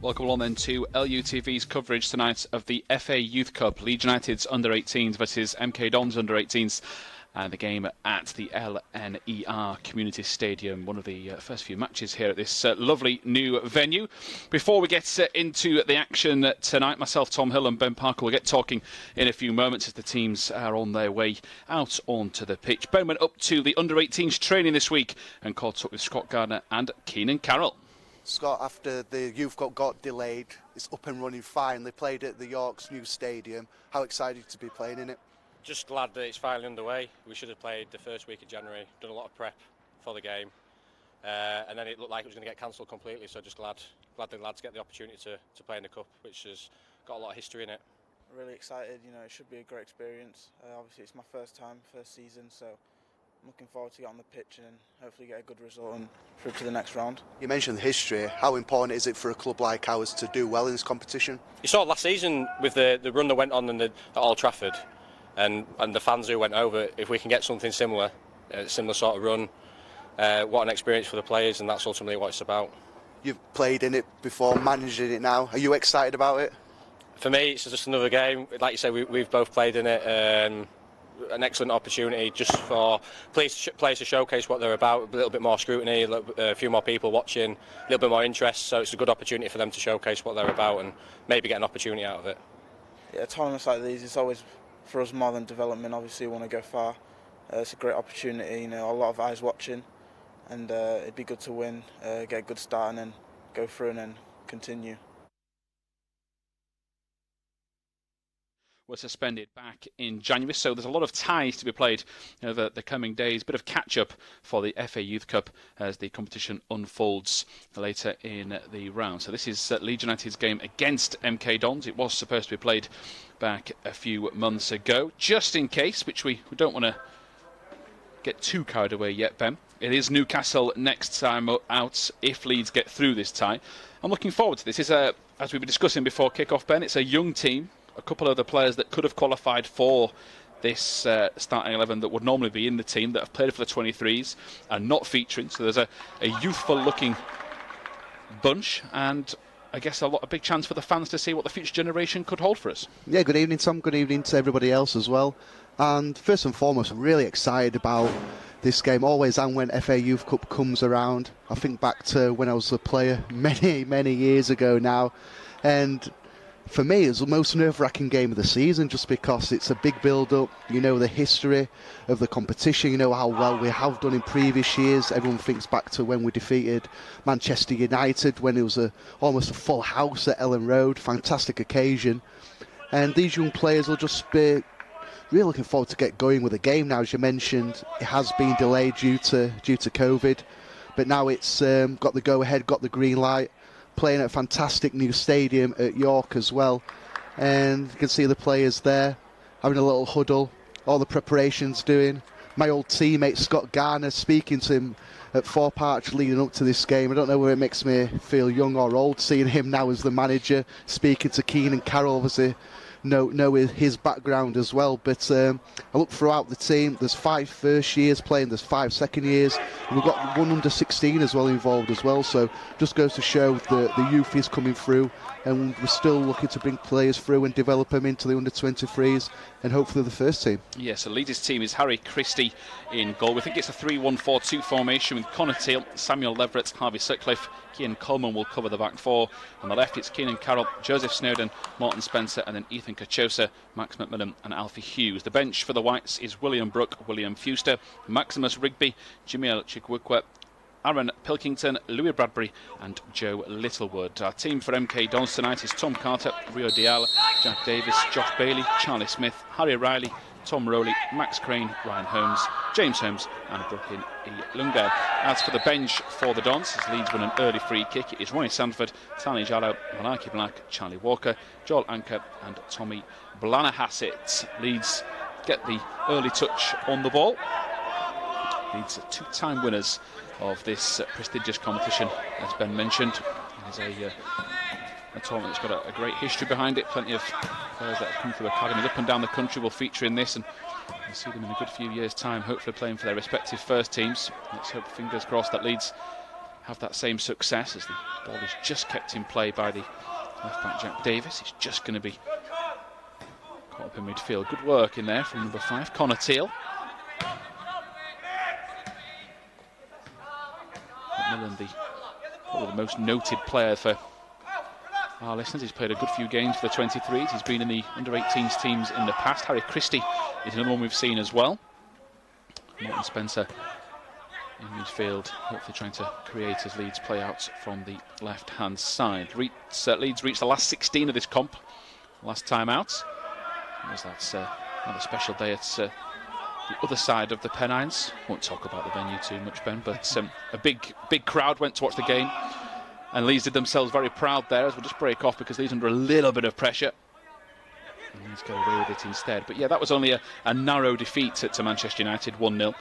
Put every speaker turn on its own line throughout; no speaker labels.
Welcome along then to LUTV's coverage tonight of the FA Youth Cup, Leeds United's under-18s versus MK Dons under-18s, and the game at the LNER Community Stadium, one of the first few matches here at this lovely new venue. Before we get into the action tonight, myself, Tom Hill and Ben Parker will get talking in a few moments as the teams are on their way out onto the pitch. Ben went up to the under-18s training this week and caught up with Scott Gardner and Keenan Carroll.
Scott, after the Youth Cup got delayed, it's up and running fine. They played at the York's new stadium. How excited to be playing in it?
Just glad that it's finally underway. We should have played the first week of January, done a lot of prep for the game, and then it looked like it was going to get cancelled completely, so just glad the lads get the opportunity to play in the Cup, which has got a lot of history in it.
Really excited, it should be a great experience. Obviously it's my first season, so I'm looking forward to get on the pitch and hopefully get a good result and through to the next round.
You mentioned the history. How important is it for a club like ours to do well in this competition?
You saw it last season with the run that went on at Old Trafford and the fans who went over. If we can get something similar, similar sort of run, what an experience for the players, and that's ultimately what it's about.
You've played in it before, managing it now. Are you excited about it?
For me, it's just another game. Like you say, we've both played in it. An excellent opportunity just for players to showcase what they're about, a little bit more scrutiny, a few more people watching, a little bit more interest, so it's a good opportunity for them to showcase what they're about and maybe get an opportunity out of it.
Yeah, tournaments like these, it's always for us more than development. Obviously we want to go far. It's a great opportunity, a lot of eyes watching, and it'd be good to win, get a good start and then go through and then continue.
Were suspended back in January, so there's a lot of ties to be played over the coming days. Bit of catch-up for the FA Youth Cup as the competition unfolds later in the round. So this is Leeds United's game against MK Dons. It was supposed to be played back a few months ago. Just in case, which we don't want to get too carried away yet, Ben. It is Newcastle next time out if Leeds get through this tie. I'm looking forward to this. It's as we were discussing before kick-off, Ben, it's a young team. A couple of the players that could have qualified for this starting 11 that would normally be in the team that have played for the 23s are not featuring. So there's a youthful-looking bunch, and I guess a big chance for the fans to see what the future generation could hold for us.
Yeah, good evening, Tom. Good evening to everybody else as well. And first and foremost, I'm really excited about this game. Always and when FA Youth Cup comes around. I think back to when I was a player many years ago now, and for me, it's the most nerve-wracking game of the season just because it's a big build-up. The history of the competition. How well we have done in previous years. Everyone thinks back to when we defeated Manchester United when it was almost a full house at Ellen Road. Fantastic occasion. And these young players will just be really looking forward to get going with the game now. As you mentioned, it has been delayed due to COVID. But now it's got the go-ahead, got the green light. Playing at a fantastic new stadium at York as well, and you can see the players there having a little huddle, all the preparations doing. My old teammate Scott Garner speaking to him at Thorpe Arch leading up to this game. I don't know whether it makes me feel young or old seeing him now as the manager speaking to Keenan Carroll, obviously know his background as well. But I look throughout the team, there's 5 first years playing, there's 5 second years, and we've got 1 under 16 as well involved as well, so just goes to show the youth is coming through, and we're still looking to bring players through and develop them into the under 23s and hopefully the first team.
Yes, the Leeds team is Harry Christie in goal. We think it's a 3-1-4-2 formation with Connor Teal, Samuel Leverett, Harvey Sutcliffe. Kean Coleman will cover the back 4. On the left it's Keenan Carroll, Joseph Snowden, Morton Spencer, and then Ethan Kachosa, Max McMillan and Alfie Hughes. The bench for the Whites is William Brook, William Fuster, Maximus Rigby, Jimiel Chikwukwe, Aaron Pilkington, Louis Bradbury and Joe Littlewood. Our team for MK Dons tonight is Tom Carter, Rio Dial, Jack Davis, Josh Bailey, Charlie Smith, Harry Riley, Tom Rowley, Max Crane, Ryan Holmes, James Holmes and Brooklyn E. Lunga. As for the bench for the Dons, as Leeds win an early free kick, it is Ronnie Sanford, Tani Jallow, Malaki Black, Charlie Walker, Joel Anker and Tommy Blanahasset. Leeds get the early touch on the ball. Leeds are 2-time winners of this prestigious competition, as Ben mentioned. It is a tournament that's got a great history behind it. Plenty of players that have come through academies up and down the country will feature in this, and we'll see them in a good few years' time, hopefully playing for their respective first teams. Let's hope, fingers crossed, that Leeds have that same success, as the ball is just kept in play by the left back Jack Davis. It's just going to be caught up in midfield. Good work in there from number 5, Connor Teal. Millen, probably the most noted player for our listeners. He's played a good few games for the 23s. He's been in the under-18s teams in the past. Harry Christie is another one we've seen as well. Morton Spencer in midfield, hopefully trying to create as Leeds play out from the left-hand side. Leeds reached the last 16 of this comp last time out. That's another special day at the other side of the Pennines. Won't talk about the venue too much, Ben, but a big crowd went to watch the game, and Leeds did themselves very proud there, as we'll just break off because Leeds under a little bit of pressure. And Leeds get away with it instead. But yeah, that was only a narrow defeat to Manchester United, 1-0.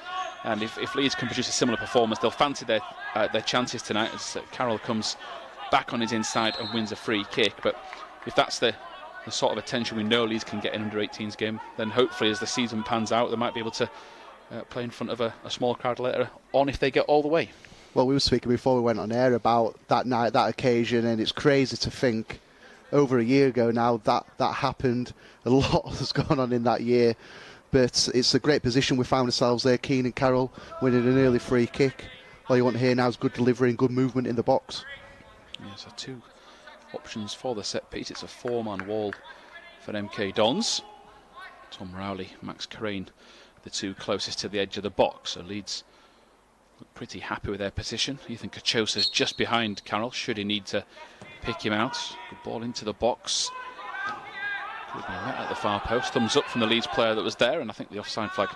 And if Leeds can produce a similar performance, they'll fancy their chances tonight, as Carroll comes back on his inside and wins a free kick. But if that's the sort of attention we know Leeds can get in under-18s game, then hopefully as the season pans out, they might be able to play in front of a small crowd later on if they get all the way.
Well, we were speaking before we went on air about that night, that occasion, and it's crazy to think over a year ago now that happened. A lot has gone on in that year, but it's a great position we found ourselves there. Keane and Carroll winning an early free kick. All you want to hear now is good delivery and good movement in the box.
Yeah, so 2 options for the set piece. It's a 4-man wall for MK Dons. Tom Rowley, Max Crane, the 2 closest to the edge of the box. So Leeds look pretty happy with their position. Ethan Cachosa's just behind Carroll, should he need to pick him out. Good ball into the box. Could be met at the far post. Thumbs up from the Leeds player that was there, and I think the offside flag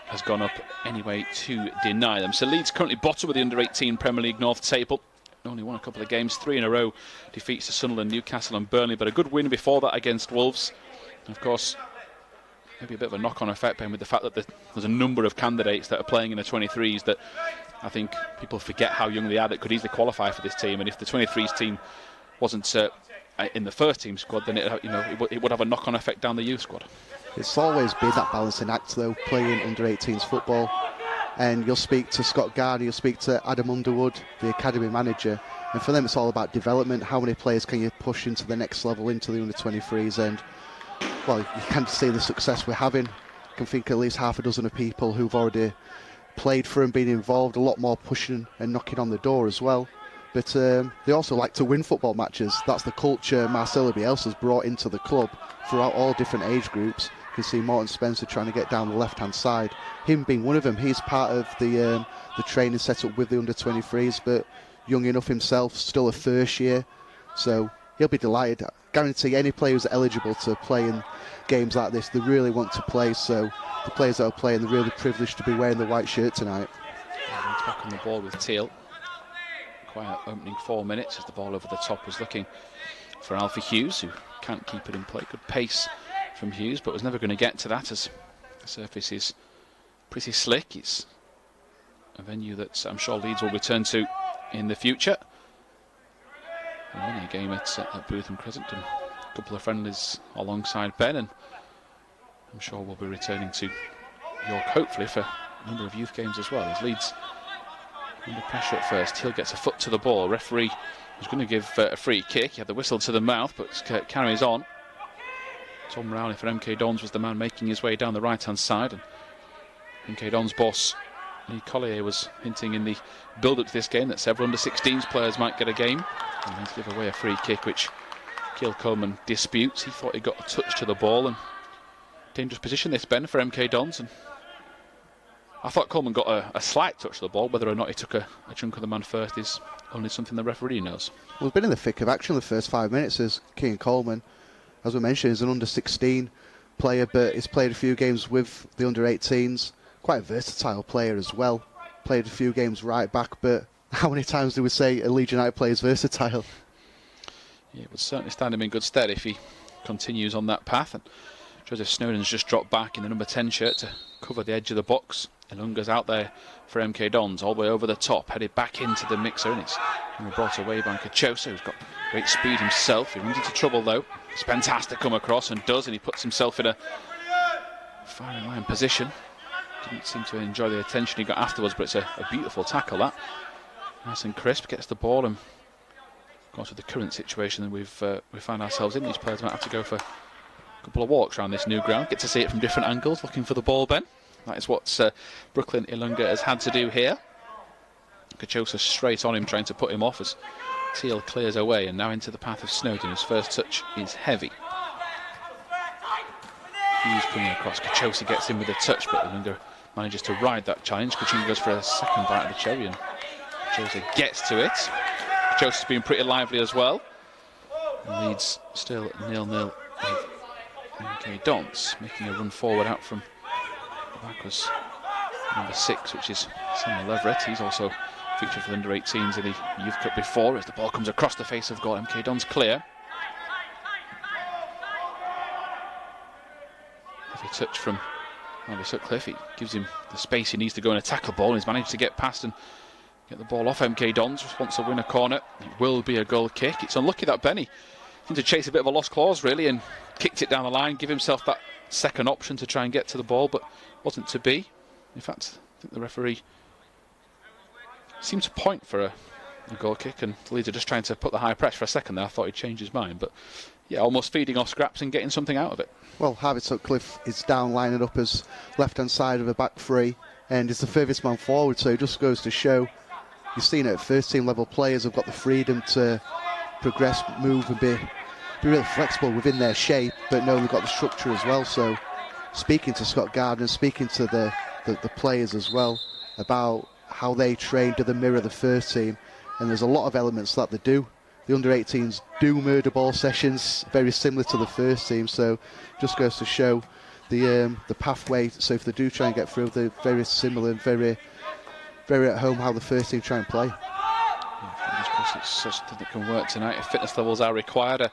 has gone up anyway to deny them. So Leeds currently bottom of the under-18 Premier League North table. Only won a couple of games, 3 in a row. Defeats to Sunderland, Newcastle and Burnley, but a good win before that against Wolves. And of course, maybe a bit of a knock-on effect, Ben, with the fact that there's a number of candidates that are playing in the 23s that I think people forget how young they are, that could easily qualify for this team. And if the 23s team wasn't in the first team squad, then it would have a knock-on effect down the youth squad.
It's always been that balancing act, though, playing under-18s football. And you'll speak to Scott Garner, you'll speak to Adam Underwood, the academy manager, and for them it's all about development. How many players can you push into the next level, into the under-23s? And well, you can see the success we're having. I can think at least half a dozen of people who've already played for and been involved, a lot more pushing and knocking on the door as well. But they also like to win football matches. That's the culture Marcelo Bielsa's brought into the club throughout all different age groups. You can see Morton Spencer trying to get down the left-hand side. Him being one of them, he's part of the training set up with the under-23s, but young enough himself, still a first year. So he'll be delighted. I guarantee any player who's eligible to play in games like this, they really want to play. So the players that are playing, they're really privileged to be wearing the white shirt tonight.
Leeds back on the ball with Teal. Quiet opening 4 minutes as the ball over the top was looking for Alfie Hughes, who can't keep it in play. Good pace from Hughes, but was never going to get to that as the surface is pretty slick. It's a venue that I'm sure Leeds will return to in the future. And winning a game at Bootham Crescent and a couple of friendlies alongside Ben, and I'm sure we'll be returning to York hopefully for a number of youth games as well. As Leeds under pressure at first, Teal gets a foot to the ball. Referee was going to give a free kick. He had the whistle to the mouth, but carries on. Tom Rowley for MK Dons was the man making his way down the right-hand side, and MK Dons boss Lee Collier was hinting in the build-up to this game that several under-16s players might get a game, and then to give away a free kick, which Keil Coleman disputes. He thought he got a touch to the ball, and dangerous position this, Ben, for MK Dons. And I thought Coleman got a slight touch to the ball. Whether or not he took a chunk of the man first is only something the referee knows.
Well, we've been in the thick of action the first 5 minutes as Keane Coleman, as we mentioned, is an under-16 player, but he's played a few games with the under-18s. Quite a versatile player as well. Played a few games right back, but how many times do we say a Leeds United player is versatile?
Yeah, it would certainly stand him in good stead if he continues on that path. And Joseph Snowden's just dropped back in the number 10 shirt to cover the edge of the box. Ilunga's out there for MK Dons, all the way over the top, headed back into the mixer, and it's brought away by Cachosa, who's got great speed himself. He runs into trouble though. It's fantastic come across, and he puts himself in a firing line position. Didn't seem to enjoy the attention he got afterwards, but it's a beautiful tackle that. Nice and crisp, gets the ball, and of course with the current situation that we find ourselves in, these players might have to go for a couple of walks around this new ground, get to see it from different angles, looking for the ball, Ben. That is what Brooklyn Ilunga has had to do here. Kachosa straight on him, trying to put him off as Teal clears away, and now into the path of Snowden. His first touch is heavy. He's coming across. Kachosa gets in with a touch, but Ilunga manages to ride that challenge. Kachunga goes for a second bite of the cherry, and Kachosa gets to it. Kachosa's been pretty lively as well. And Leeds still 0-0 with MK Dons, making a run forward out from the back was number 6, which is Samuel Leverett. He's also featured for the under-18s in the Youth Cup before, as the ball comes across the face of goal. MK Dons clear. Heavy touch from Harvey Sutcliffe. He gives him the space he needs to go and attack a ball, and he's managed to get past and get the ball off MK Dons. Wants to win a corner. It will be a goal kick. It's unlucky that Benny seemed to chase a bit of a lost cause, really, and kicked it down the line, give himself that second option to try and get to the ball, but wasn't to be. In fact, I think the referee seemed to point for a goal kick, and the Leeds are just trying to put the high press for a second there. I thought he'd change his mind, but yeah, almost feeding off scraps and getting something out of it.
Well, Harvey Sutcliffe is down, lining up as left-hand side of a back three, and is the furthest man forward, so it just goes to show, you've seen it at first-team level, players have got the freedom to progress, move, and be really flexible within their shape, but no, they've got the structure as well. So speaking to Scott Gardner, speaking to the players as well about how they train to the mirror of the first team, and there's a lot of elements that they do. The under-18s do murder ball sessions very similar to the first team, so just goes to show the pathway. So if they do try and get through, they're very similar and very, very at home how the first team try and play.
Yeah, it's something that can work tonight if fitness levels are required. A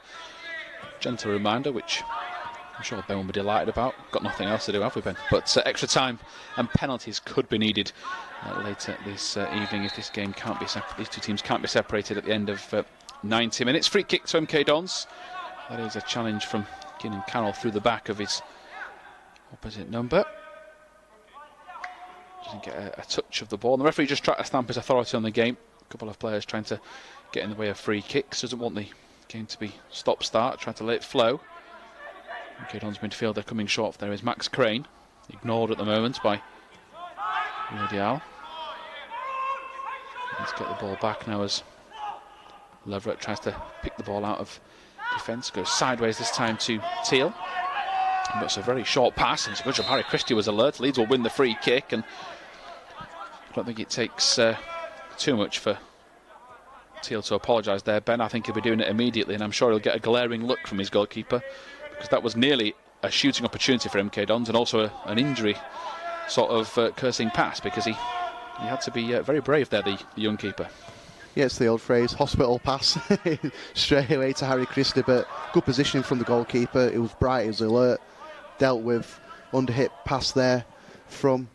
gentle reminder, which I'm sure Ben will be delighted about. Got nothing else to do, have we, Ben? But extra time and penalties could be needed later this evening if this game can't be these two teams can't be separated at the end of 90 minutes. Free kick to MK Dons. That is a challenge from Keenan Carroll through the back of his opposite number. Doesn't get a touch of the ball. And the referee just tried to stamp his authority on the game. A couple of players trying to get in the way of free kicks. Doesn't want the game to be stop-start. Trying to let it flow. MK Dons midfielder coming short. There is Max Crane. Ignored at the moment by Dial. Let's get the ball back now as Leverett tries to pick the ball out of defence. Goes sideways this time to Teal. But it's a very short pass, and it's a good job. Harry Christie was alert. Leeds will win the free kick, and I don't think it takes too much for Teal to apologise there, Ben. I think he'll be doing it immediately, and I'm sure he'll get a glaring look from his goalkeeper, because that was nearly a shooting opportunity for MK Dons, and also an injury sort of cursing pass, because he had to be very brave there, the young keeper.
Yeah, it's the old phrase, hospital pass, straight away to Harry Christie, but good positioning from the goalkeeper. It was bright, it was alert, dealt with under-hit pass there from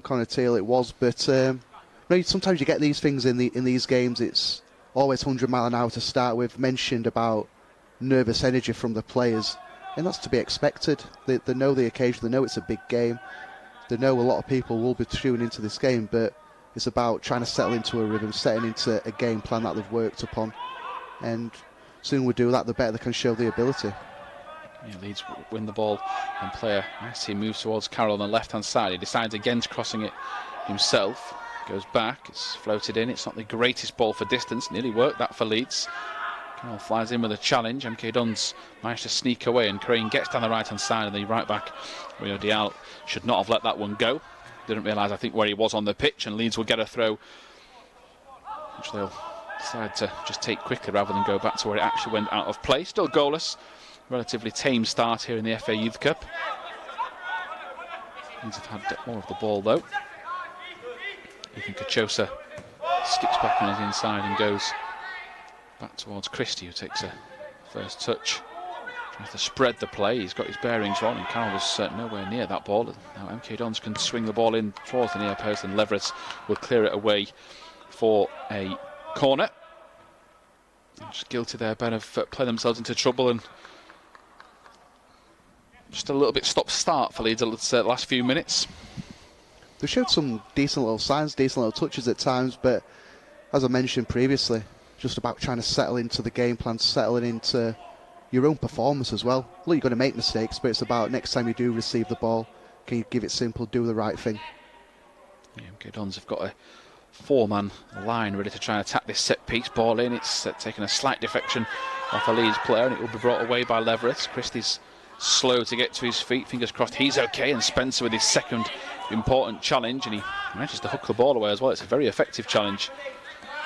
Connor Teal it was, but sometimes you get these things in these games. It's always 100 mile an hour to start with. Mentioned about nervous energy from the players, and that's to be expected. They know the occasion, they know it's a big game, they know a lot of people will be tuning into this game, but it's about trying to settle into a rhythm, setting into a game plan that they've worked upon, and soon we do that, the better they can show the ability.
Yeah, Leeds win the ball and player. He moves towards Carroll on the left-hand side. He decides against crossing it himself. Goes back, it's floated in. It's not the greatest ball for distance. Nearly worked that for Leeds. Carroll flies in with a challenge. MK Dons managed to sneak away, and Crane gets down the right-hand side, and the right-back Rio Dial should not have let that one go. Didn't realise, I think, where he was on the pitch, and Leeds will get a throw, which they'll decide to just take quickly rather than go back to where it actually went out of play. Still goalless. Relatively tame start here in the FA Youth Cup. Leeds have had more of the ball, though. Ethan Kachosa skips back on his inside and goes back towards Christie, who takes a first touch. Tries to spread the play. He's got his bearings wrong, and Carroll was nowhere near that ball. Now MK Dons can swing the ball in towards the near post, and Leverett will clear it away for a corner. Just guilty there, Ben, of playing themselves into trouble, and just a little bit stop-start for Leeds the last few minutes.
They showed some decent little signs, decent little touches at times, but as I mentioned previously, just about trying to settle into the game plan, settling into your own performance as well. Look, you're going to make mistakes, but it's about next time you do receive the ball, can you give it simple, do the right thing.
The MK Dons have got a 4-man line ready to try and attack this set-piece ball in. It's taken a slight deflection off a Leeds player, and it will be brought away by Leverett. Christie's slow to get to his feet. Fingers crossed he's okay, and Spencer with his second important challenge, and he manages to hook the ball away as well. It's a very effective challenge.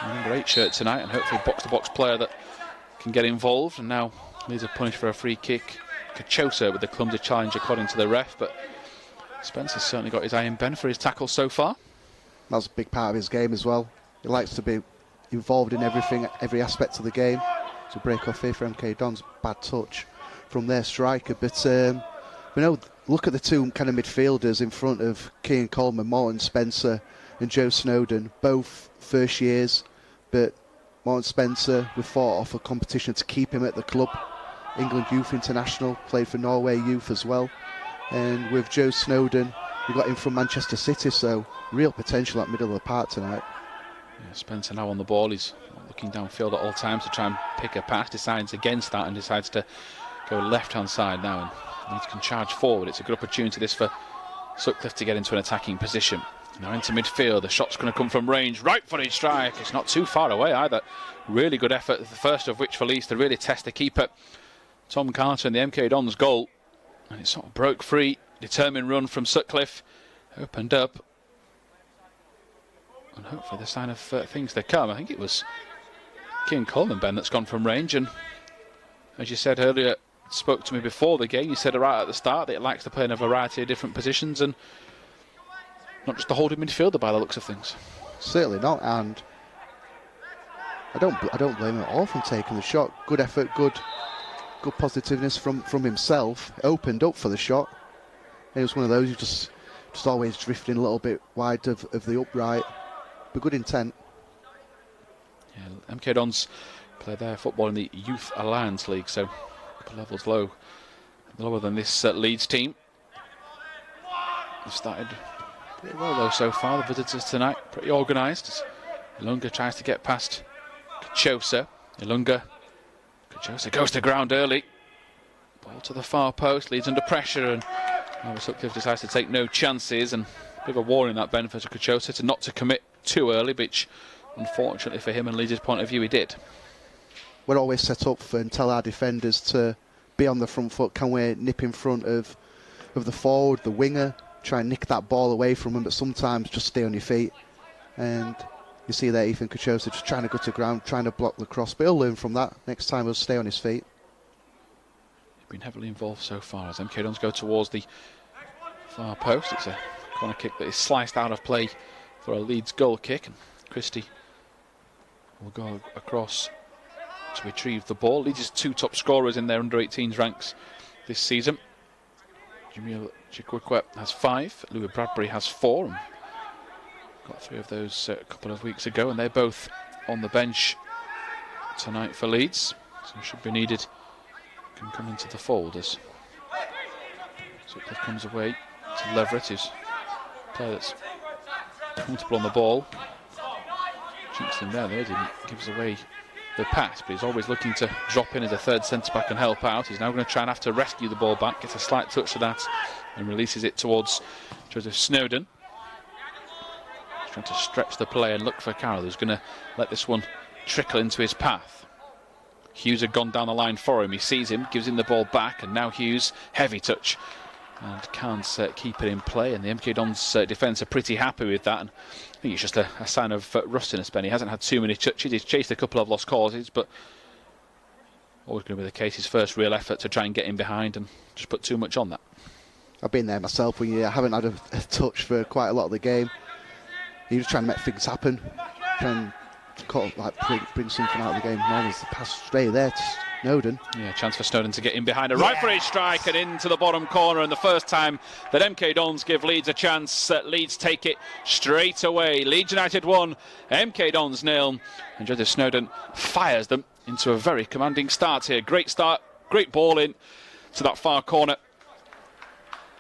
Number 8 shirt tonight, and hopefully box-to-box player that can get involved. And now Leeds are punished for a free kick. Cachosa with the clumsy challenge according to the ref, but Spencer's certainly got his eye in Ben for his tackle so far.
That's a big part of his game as well. He likes to be involved in everything, every aspect of the game. To break off here for MK Dons, bad touch from their striker. But look at the two kind of midfielders in front of Kean Coleman, Morton Spencer and Joe Snowden, both first years. But Morton Spencer, we fought off a competition to keep him at the club. England Youth International, played for Norway Youth as well. And with Joe Snowden, we got him from Manchester City, so real potential at middle of the park tonight.
Yeah, Spencer now on the ball. He's looking downfield at all times to try and pick a pass, decides against that and decides to go left-hand side now, and Leeds can charge forward. It's a good opportunity this for Sutcliffe to get into an attacking position. Now into midfield, the shot's going to come from range, right-footed strike. It's not too far away either. Really good effort, the first of which for Leeds to really test the keeper, Tom Carter, in the MK Dons goal. And it sort of broke free. Determined run from Sutcliffe, opened up, and hopefully the sign of things to come. I think it was Kean Coleman, Ben, that's gone from range, and as you said earlier, spoke to me before the game, you said right at the start that it likes to play in a variety of different positions and not just a holding midfielder by the looks of things.
Certainly not, and I don't blame him at all from taking the shot. Good effort, good positiveness from himself. Opened up for the shot. It was one of those you just always drifting a little bit wide of the upright, but good intent. Yeah,
MK Dons play their football in the Youth Alliance League, so a couple levels lower than this Leeds team. They've started pretty well though so far, the visitors tonight, pretty organised as Ilunga tries to get past Cachosa. Cachosa goes to ground early, ball to the far post, Leeds under pressure, and Sutcliffe decides to take no chances, and a bit of a warning that benefit to Cachosa to not to commit too early, which unfortunately for him and Leeds' point of view he did.
We're always set up for and tell our defenders to be on the front foot. Can we nip in front of the forward, the winger, try and nick that ball away from him, but sometimes just stay on your feet. And you see there Ethan Cachosa just trying to go to ground, trying to block the cross, but he'll learn from that. Next time he'll stay on his feet.
He's been heavily involved so far as MK Dons go towards the far post. It's a corner kick that is sliced out of play for a Leeds goal kick, and Christie will go across to retrieve the ball. Leeds' two top scorers in their under-18s ranks this season. Jamil Chikwekwe has 5, Louis Bradbury has 4, and got 3 of those a couple of weeks ago, and they're both on the bench tonight for Leeds, so should be needed, can come into the fold as Sutcliffe comes away to Leverett, who's a player that's comfortable on the ball. Cheats him there though, didn't gives away the pass, but he's always looking to drop in as a third centre-back and help out. He's now going to try and have to rescue the ball back, gets a slight touch to that and releases it towards Joseph Snowden. He's trying to stretch the play and look for Carroll, who's going to let this one trickle into his path. Hughes had gone down the line for him, he sees him, gives him the ball back, and now Hughes, heavy touch, and can't keep it in play, and the MK Dons defence are pretty happy with that, and I think it's just a sign of rustiness, Ben. He hasn't had too many touches, he's chased a couple of lost causes, but always going to be the case, his first real effort to try and get in behind and just put too much on that.
I've been there myself when you haven't had a touch for quite a lot of the game. You're just trying to make things happen, trying to bring something out of the game. Now there's the pass straight there to Snowden.
Yeah, chance for Snowden to get in behind a right-footed strike and into the bottom corner, and the first time that MK Dons give Leeds a chance, Leeds take it straight away. Leeds United 1, MK Dons 0, and Joseph Snowden fires them into a very commanding start here. Great start, great ball in to that far corner.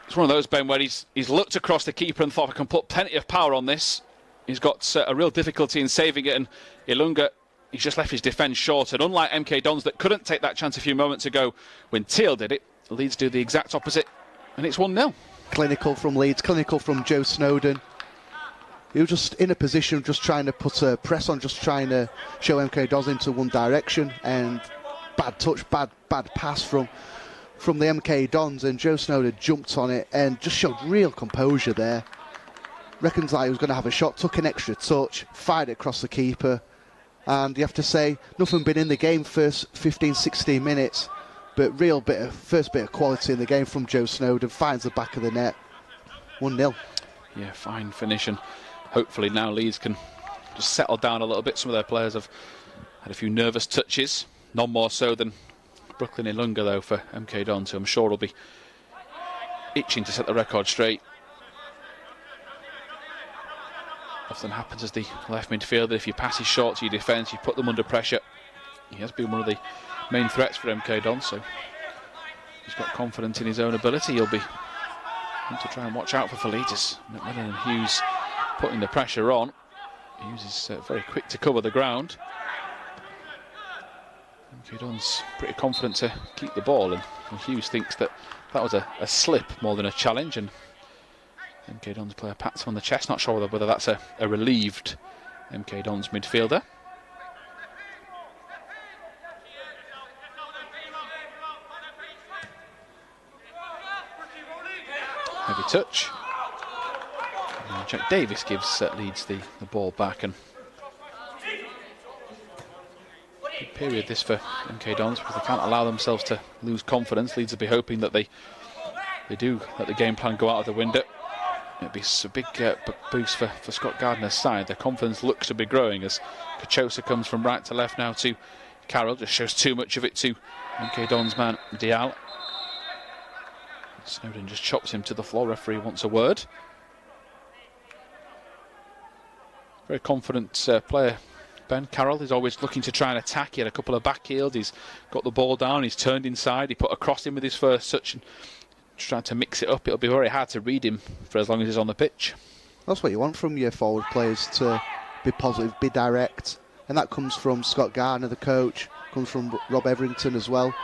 It's one of those, Ben, where he's looked across the keeper and thought, I can put plenty of power on this. he's got a real difficulty in saving it, and Ilunga, he's just left his defence short. And unlike MK Dons that couldn't take that chance a few moments ago when Teal did it, Leeds do the exact opposite, and it's 1-0.
Clinical from Leeds, clinical from Joe Snowden. He was just in a position, just trying to put a press on, just trying to show MK Dons into one direction, and bad touch, bad pass from the MK Dons, and Joe Snowden jumped on it and just showed real composure there. Reckons like he was going to have a shot, took an extra touch, fired it across the keeper, and you have to say, nothing been in the game first 15-16 minutes, but first bit of quality in the game from Joe Snowden, finds the back of the net, 1-0.
Yeah, fine finish, and hopefully now Leeds can just settle down a little bit. Some of their players have had a few nervous touches, none more so than Brooklyn Ilunga though for MK Dons, who I'm sure will be itching to set the record straight. Often happens as the left midfielder, if you pass his short to your defence, you put them under pressure. He has been one of the main threats for MK Dons, so he's got confidence in his own ability. He'll be to try and watch out for Felitas. McMillan and Hughes putting the pressure on. Hughes is very quick to cover the ground. MK Dons pretty confident to keep the ball, and Hughes thinks that was a slip more than a challenge, and MK Dons player pats him on the chest. Not sure whether that's a relieved MK Dons midfielder. Heavy touch. And Jack Davis gives Leeds the ball back, and good period this for MK Dons, because they can't allow themselves to lose confidence. Leeds will be hoping that they do let the game plan go out of the window. It'd be a big boost for Scott Gardner's side. Their confidence looks to be growing as Cachosa comes from right to left now to Carroll. Just shows too much of it to MK Dons man Dial. Snowden just chops him to the floor. Referee wants a word. Very confident player, Ben Carroll. Is always looking to try and attack. He had a couple of back heels. He's got the ball down. He's turned inside. He put a cross in with his first touch and trying to mix it up. It'll be very hard to read him for as long as he's on the pitch.
That's what you want from your forward players, to be positive, be direct, and that comes from Scott Gardner, the coach, comes from Rob Everington as well.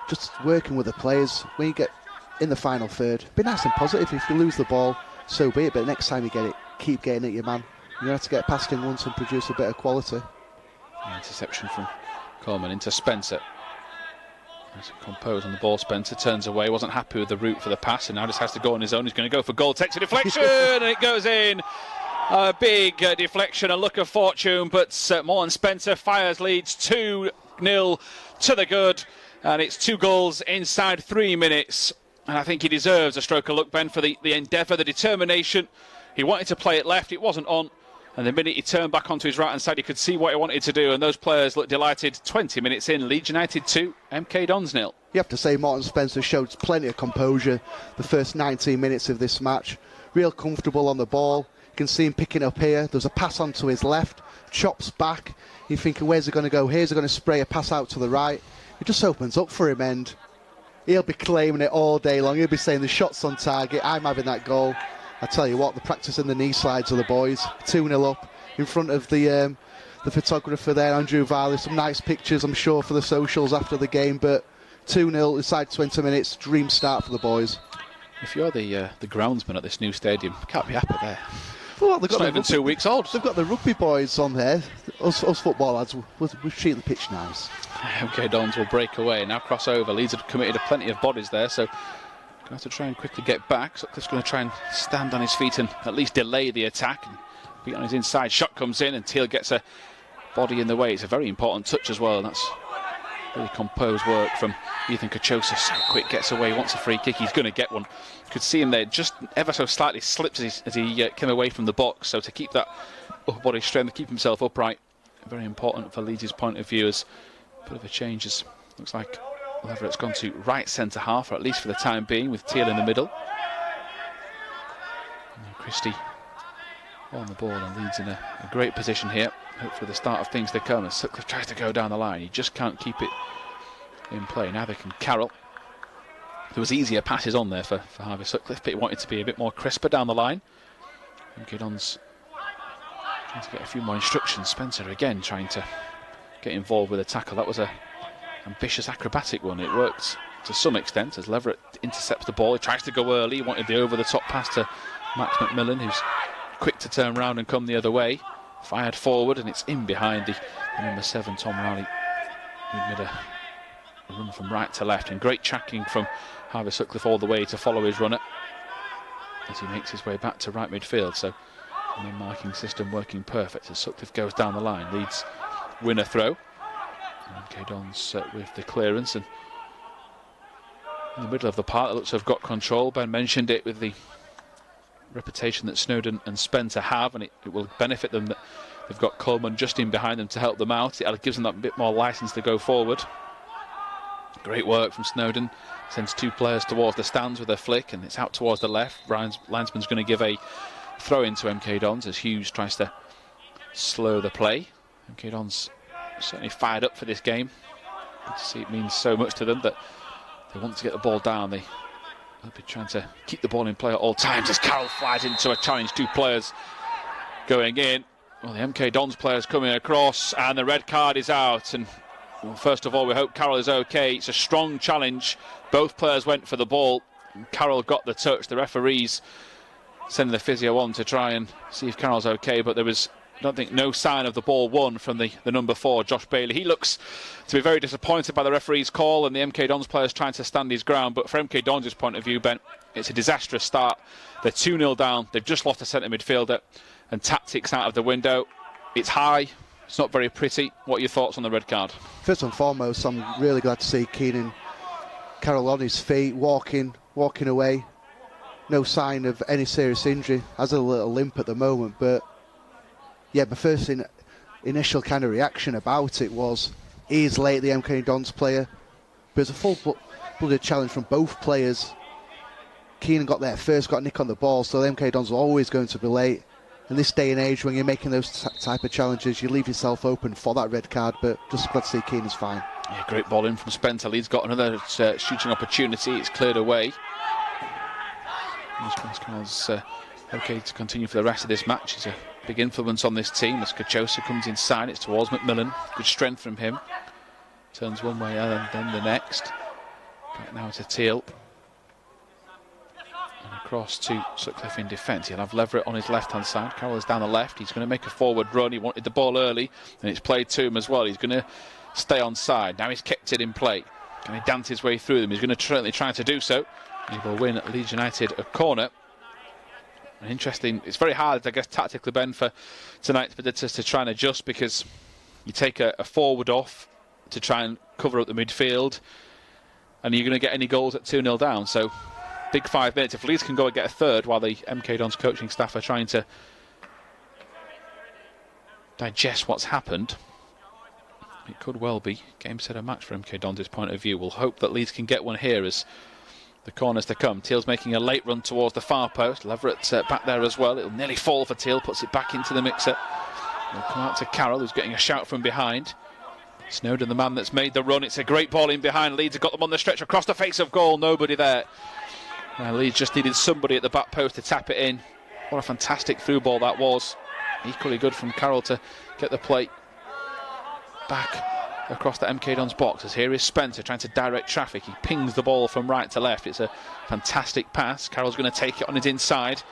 Just working with the players. When you get in the final third, be nice and positive. If you lose the ball, so be it, but next time you get it, keep getting it, your man. You have to get past him once and produce a bit of quality.
Interception from Coleman into Spencer. Nice and composed on the ball. Spencer turns away, wasn't happy with the route for the pass, and now just has to go on his own. He's going to go for goal, takes a deflection, and it goes in. A big deflection, a look of fortune, but Morton Spencer fires Leeds 2-0 to the good, and it's 2 goals inside 3 minutes. And I think he deserves a stroke of luck, Ben, for the endeavour, the determination. He wanted to play it left, it wasn't on. And the minute he turned back onto his right-hand side, he could see what he wanted to do. And those players looked delighted. 20 minutes in, Leeds United 2, MK Dons 0.
You have to say Morton Spencer showed plenty of composure the first 19 minutes of this match. Real comfortable on the ball. You can see him picking up here. There's a pass onto his left, chops back. You're thinking, where's he going to go? Here's he going to spray a pass out to the right. It just opens up for him, and he'll be claiming it all day long. He'll be saying the shot's on target. I'm having that goal. I tell you what, the practice and the knee slides of the boys. 2-0 up in front of the photographer there, Andrew Varley. Some nice pictures, I'm sure, for the socials after the game. But 2-0 inside 20 minutes. Dream start for the boys.
If you're the groundsman at this new stadium, you can't be happy there.
Well,
it's not even 2 weeks old.
They've got the rugby boys on there. Us football lads, we treat the pitch nice.
MK Dons will break away, now cross over. Leeds have committed plenty of bodies there, so going to have to try and quickly get back. Sutcliffe's going to try and stand on his feet and at least delay the attack. And beat on his inside, shot comes in and Teal gets a body in the way. It's a very important touch as well, and that's really composed work from Ethan Cachosa. So quick, gets away, wants a free kick, he's going to get one. You could see him there, just ever so slightly slipped as he came away from the box. So to keep that upper body strength, keep himself upright, very important for Leeds' point of view. As a bit of a change, as looks like Leverett's gone to right centre half, or at least for the time being, with Teal in the middle. And Christie on the ball, and Leeds in a great position here. Hopefully the start of things to come as Sutcliffe tries to go down the line. He just can't keep it in play. Now they can Carroll. There was easier passes on there for Harvey Sutcliffe, but he wanted to be a bit more crisper down the line. MK Dons Trying to get a few more instructions. Spencer again trying to get involved with a tackle. That was a ambitious acrobatic one. It worked to some extent as Leverett intercepts the ball. He tries to go early. He wanted the over-the-top pass to Max McMillan, who's quick to turn round and come the other way. Fired forward, and it's in behind the number 7, Tom Riley, who made a run from right to left, and great tracking from Harvey Sutcliffe all the way to follow his runner as he makes his way back to right midfield. So the marking system working perfect as Sutcliffe goes down the line. Leeds win a throw. MK Dons with the clearance, and in the middle of the park, it looks to have got control. Ben mentioned it with the reputation that Snowden and Spencer have, and it will benefit them that they've got Coleman just in behind them to help them out. It gives them that bit more licence to go forward. Great work from Snowden. Sends 2 players towards the stands with a flick, and it's out towards the left. Linesman's going to give a throw into MK Dons as Hughes tries to slow the play. MK Dons certainly fired up for this game. Good to see it means so much to them that they want to get the ball down. They'll be trying to keep the ball in play at all times as Carroll flies into a challenge. 2 players going in. Well, the MK Dons players coming across, and the red card is out. And well, first of all, we hope Carroll is okay. It's a strong challenge. Both players went for the ball. And Carroll got the touch. The referees sending the physio on to try and see if Carroll's okay, but there was, I don't think, no sign of the ball won from the number 4, Josh Bailey. He looks to be very disappointed by the referee's call, and the MK Dons players trying to stand his ground. But from MK Dons' point of view, Ben, it's a disastrous start. They're 2-0 down. They've just lost a centre midfielder, and tactics out of the window. It's high. It's not very pretty. What are your thoughts on the red card?
First and foremost, I'm really glad to see Keenan Carroll on his feet, walking away. No sign of any serious injury. Has a little limp at the moment, but yeah, my first initial kind of reaction about it was he's late, the MK Dons player, but it's a full-blooded challenge from both players. Keenan got there first, got a nick on the ball, so the MK Dons are always going to be late. In this day and age, when you're making those type of challenges, you leave yourself open for that red card, but just glad to see Keenan's fine.
Yeah, great ball in from Spencer. Leeds got another shooting opportunity. It's cleared away. Carroll's okay to continue for the rest of this match. He's a big influence on this team as Kachosa comes inside. It's towards McMillan. Good strength from him. Turns one way and then the next. Back now to Teal. And across to Sutcliffe in defence. He'll have Leverett on his left-hand side. Carroll is down the left. He's going to make a forward run. He wanted the ball early, and it's played to him as well. He's going to stay on side. Now he's kept it in play. Can he dance his way through them? He's going to certainly try to do so. He will win at Leeds United a corner. And interesting, it's very hard, I guess, tactically, Ben, for tonight's visitors to try and adjust, because you take a forward off to try and cover up the midfield, and you're going to get any goals at 2-0 down. So, big 5 minutes. If Leeds can go and get a third while the MK Dons coaching staff are trying to digest what's happened, it could well be game, set, and match for MK Dons' point of view. We'll hope that Leeds can get one here as the corners to come. Teal's making a late run towards the far post. Leverett back there as well. It'll nearly fall for Teal, puts it back into the mixer. It'll come out to Carroll, who's getting a shout from behind. Snowden, the man that's made the run. It's a great ball in behind. Leeds have got them on the stretch across the face of goal. Nobody there. Leeds just needed somebody at the back post to tap it in. What a fantastic through ball that was. Equally good from Carroll to get the play back across the MK Dons box, as here is Spencer trying to direct traffic. He pings the ball from right to left. It's a fantastic pass. Carroll's going to take it on his inside,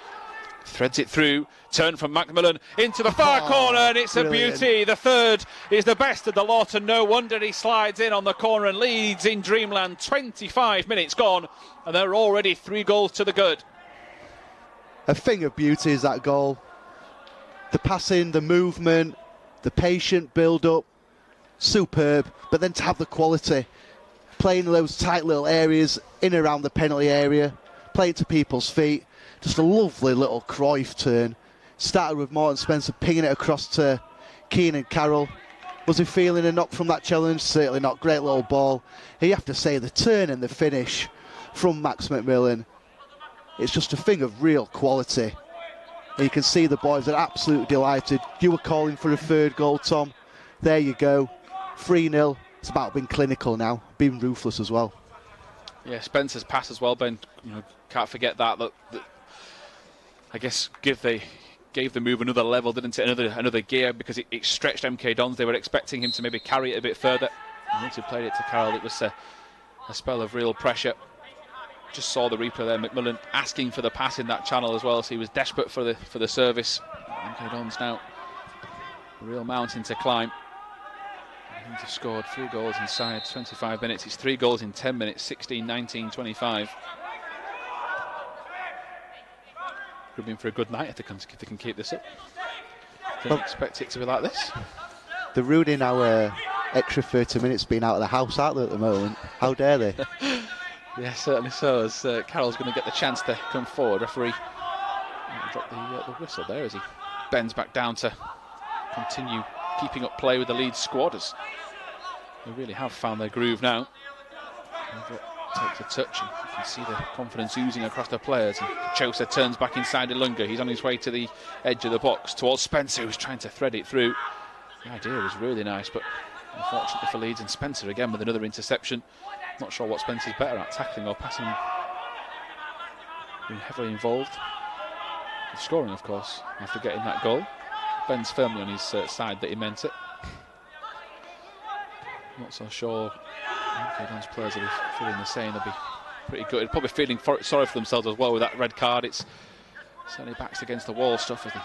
threads it through, turn from Macmillan into the far corner, and it's brilliant. A beauty. The third is the best of the lot, and no wonder he slides in on the corner and leads in dreamland. 25 minutes gone, and they're already 3 goals to the good.
A thing of beauty is that goal. The passing, the movement, the patient build-up, superb, but then to have the quality, playing those tight little areas in around the penalty area, playing to people's feet, just a lovely little Cruyff turn. Started with Morton Spencer pinging it across to Keenan Carroll. Was he feeling a knock from that challenge? Certainly not. Great little ball. You have to say the turn and the finish from Max McMillan, it's just a thing of real quality. And you can see the boys are absolutely delighted. You were calling for a third goal, Tom. There you go. 3-0. It's about being clinical now, being ruthless as well.
Yeah, Spencer's pass as well, Ben. Can't forget that. I guess give gave the move another level, didn't it? Another gear, because it stretched MK Dons. They were expecting him to maybe carry it a bit further. And once he played it to Carroll, it was a spell of real pressure. Just saw the replay there. McMillan asking for the pass in that channel as well, so he was desperate for the service. MK Dons now a real mountain to climb. They've scored 3 goals inside 25 minutes. It's 3 goals in 10 minutes, 16, 19, 25. Could be in for a good night if they can keep this up. Don't expect it to be like this.
They're ruining our extra 30 minutes being out of the house, aren't they, at the moment? How dare they?
Yeah, certainly so. As Carroll's going to get the chance to come forward. Referee dropped the whistle there as he bends back down to continue keeping up play with the Leeds squad, as they really have found their groove now. Takes a touch, and you can see the confidence oozing across the players. And Chosa turns back inside Ilunga. He's on his way to the edge of the box towards Spencer, who's trying to thread it through. The idea was really nice, but unfortunately for Leeds, and Spencer again with another interception. Not sure what Spencer's better at, tackling or passing. Been heavily involved. Scoring, of course, after getting that goal. Ben's firmly on his side that he meant it. Not so sure MK Dons players will be feeling the same. They'll be pretty good. They're probably feeling sorry for themselves as well with that red card. It's certainly backs against the wall stuff as the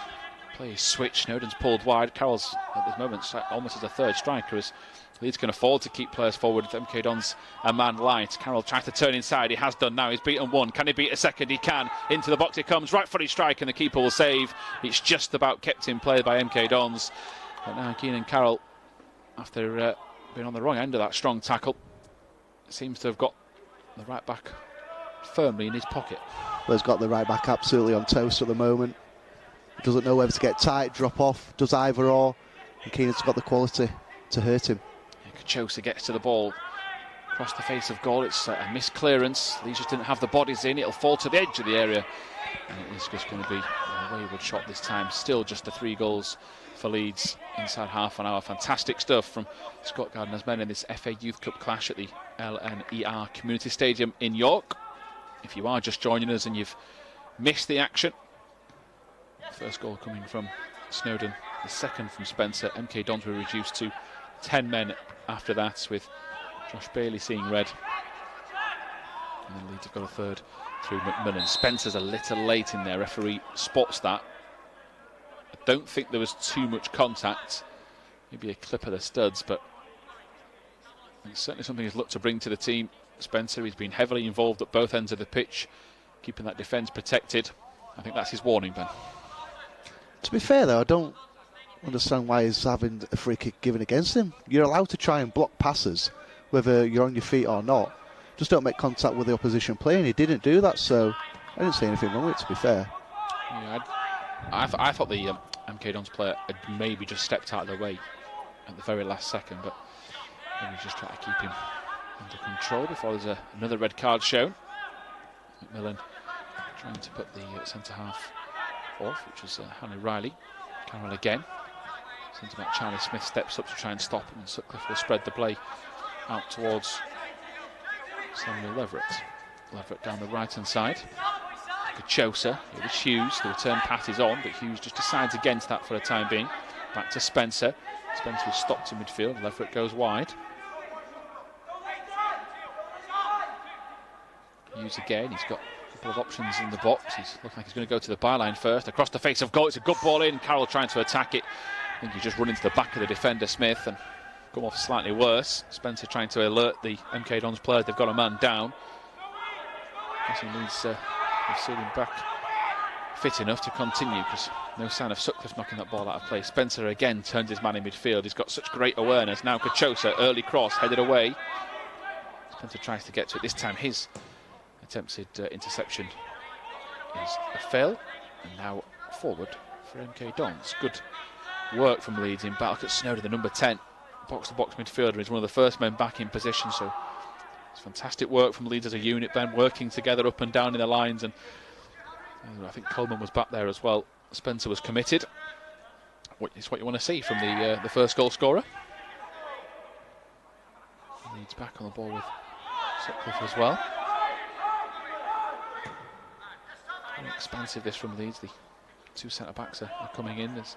players switch. Snowden's pulled wide. Carroll's at this moment almost as a third striker, as Leeds can afford to keep players forward. MK Dons a man light. Carroll tries to turn inside. He has done now. He's beaten one. Can he beat a second? He can. Into the box it comes. Right footed strike, and the keeper will save. It's just about kept in play by MK Dons. But now Keenan Carroll, after being on the wrong end of that strong tackle, seems to have got the right back firmly in his pocket.
Well, he's got the right back absolutely on toast at the moment. He doesn't know whether to get tight, drop off, does either or. And Keenan's got the quality to hurt him.
Chosa gets to the ball across the face of goal. It's a missed clearance. Leeds just didn't have the bodies in. It'll fall to the edge of the area, and it is just going to be a wayward shot this time. Still just the 3 goals for Leeds inside half an hour. Fantastic stuff from Scott Gardner's men in this FA Youth Cup clash at the LNER Community Stadium in York. If you are just joining us and you've missed the action, first goal coming from Snowden, the second from Spencer. MK Dons were reduced to 10 men after that, with Josh Bailey seeing red. And then Leeds have got a third through McMillan. Spencer's a little late in there. Referee spots that. I don't think there was too much contact. Maybe a clip of the studs, but it's certainly something he's looked to bring to the team. Spencer, he's been heavily involved at both ends of the pitch, keeping that defence protected. I think that's his warning, Ben.
To be fair, though, I don't understand why he's having a free kick given against him. You're allowed to try and block passes, whether you're on your feet or not. Just don't make contact with the opposition player, and he didn't do that, so I didn't see anything wrong with it, to be fair.
Yeah, I thought the MK Dons player had maybe just stepped out of the way at the very last second, but maybe just try to keep him under control before there's another red card shown. McMillan trying to put the centre half off, which was Hannah Riley. Carroll again. Centre back Charlie Smith steps up to try and stop him, and Sutcliffe will spread the play out towards Samuel Leverett. Leverett down the right hand side. Chosa, it was Hughes. The return pass is on, but Hughes just decides against that for the time being. Back to Spencer. Spencer is stopped in midfield. Leverett goes wide. Hughes again. He's got a couple of options in the box. He's looking like he's going to go to the byline first. Across the face of goal. It's a good ball in. Carroll trying to attack it. I think he's just run into the back of the defender, Smith, and come off slightly worse. Spencer trying to alert the MK Dons players. They've got a man down. Guessing Leeds have seen him back fit enough to continue, because no sign of Sutcliffe knocking that ball out of play. Spencer again turns his man in midfield. He's got such great awareness. Now Kachosa, early cross, headed away. Spencer tries to get to it. This time his attempted interception is a fail. And now forward for MK Dons. Good work from Leeds in back at Snowden, the number 10. Box-to-box midfielder. He's one of the first men back in position, so it's fantastic work from Leeds as a unit, Ben, working together up and down in the lines, and I think Coleman was back there as well. Spencer was committed. It's what you want to see from the first goal scorer. Leeds back on the ball with Sutcliffe as well. Very expansive this from Leeds. The two centre-backs are coming in. As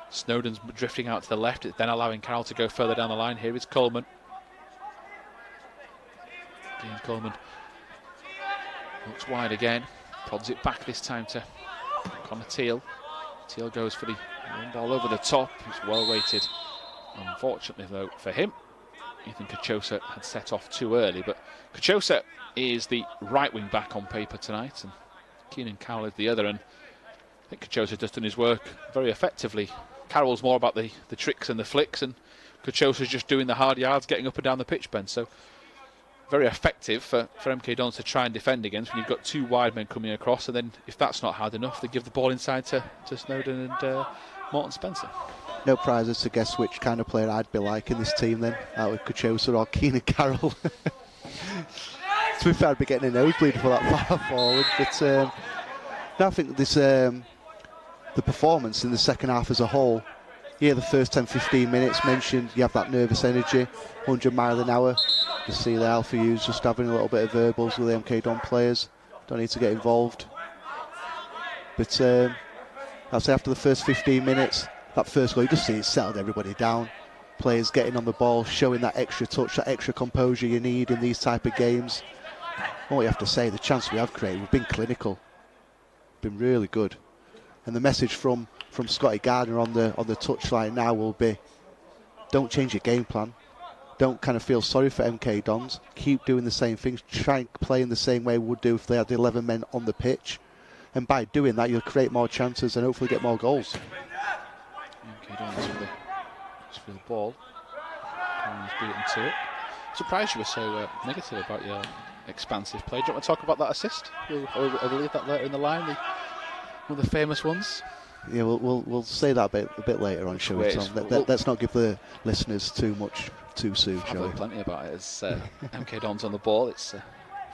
Snowden's drifting out to the left, then allowing Carroll to go further down the line. Here is Coleman. Ian Coleman looks wide again, prods it back this time to Connor Teal. Teal goes for the ball over the top. It's well weighted. Unfortunately, though, for him, Ethan Kachosa had set off too early. But Kachosa is the right wing back on paper tonight, and Keenan Carroll is the other. And I think Kachosa just done his work very effectively. Carroll's more about the tricks and the flicks, and Kachosa's just doing the hard yards, getting up and down the pitch, Ben. So very effective for MK Dons to try and defend against when you've got two wide men coming across, and then if that's not hard enough, they give the ball inside to Snowden and Morton Spencer.
No prizes to guess which kind of player I'd be like in this team then, out with Kachosa or Keenan Carroll. To be fair, I'd be getting a nosebleed for that far forward, but no, I think this the performance in the second half as a whole, yeah, the first 10-15 minutes mentioned, you have that nervous energy, 100 mile an hour. You see the Alpha U's just having a little bit of verbals with the MK Don players. Don't need to get involved. But I'd say after the first 15 minutes, that first goal, you just see it settled everybody down. Players getting on the ball, showing that extra touch, that extra composure you need in these type of games. What you have to say, the chance we have created, we've been clinical, been really good. And the message from Scotty Gardner on the touchline now will be, don't change your game plan. Don't kind of feel sorry for MK Dons. Keep doing the same things. Try and play in the same way we would do if they had 11 men on the pitch. And by doing that, you'll create more chances and hopefully get more goals.
MK Dons with the ball. He's beaten to it. Surprised you were so negative about your expansive play. Do you want to talk about that assist? We'll leave that later in the line. One of the famous ones.
Yeah, we'll say that a bit later on, shall we, Tom? Let's not give the listeners too much too soon, shall we?
Plenty about it as MK Dons on the ball. It's a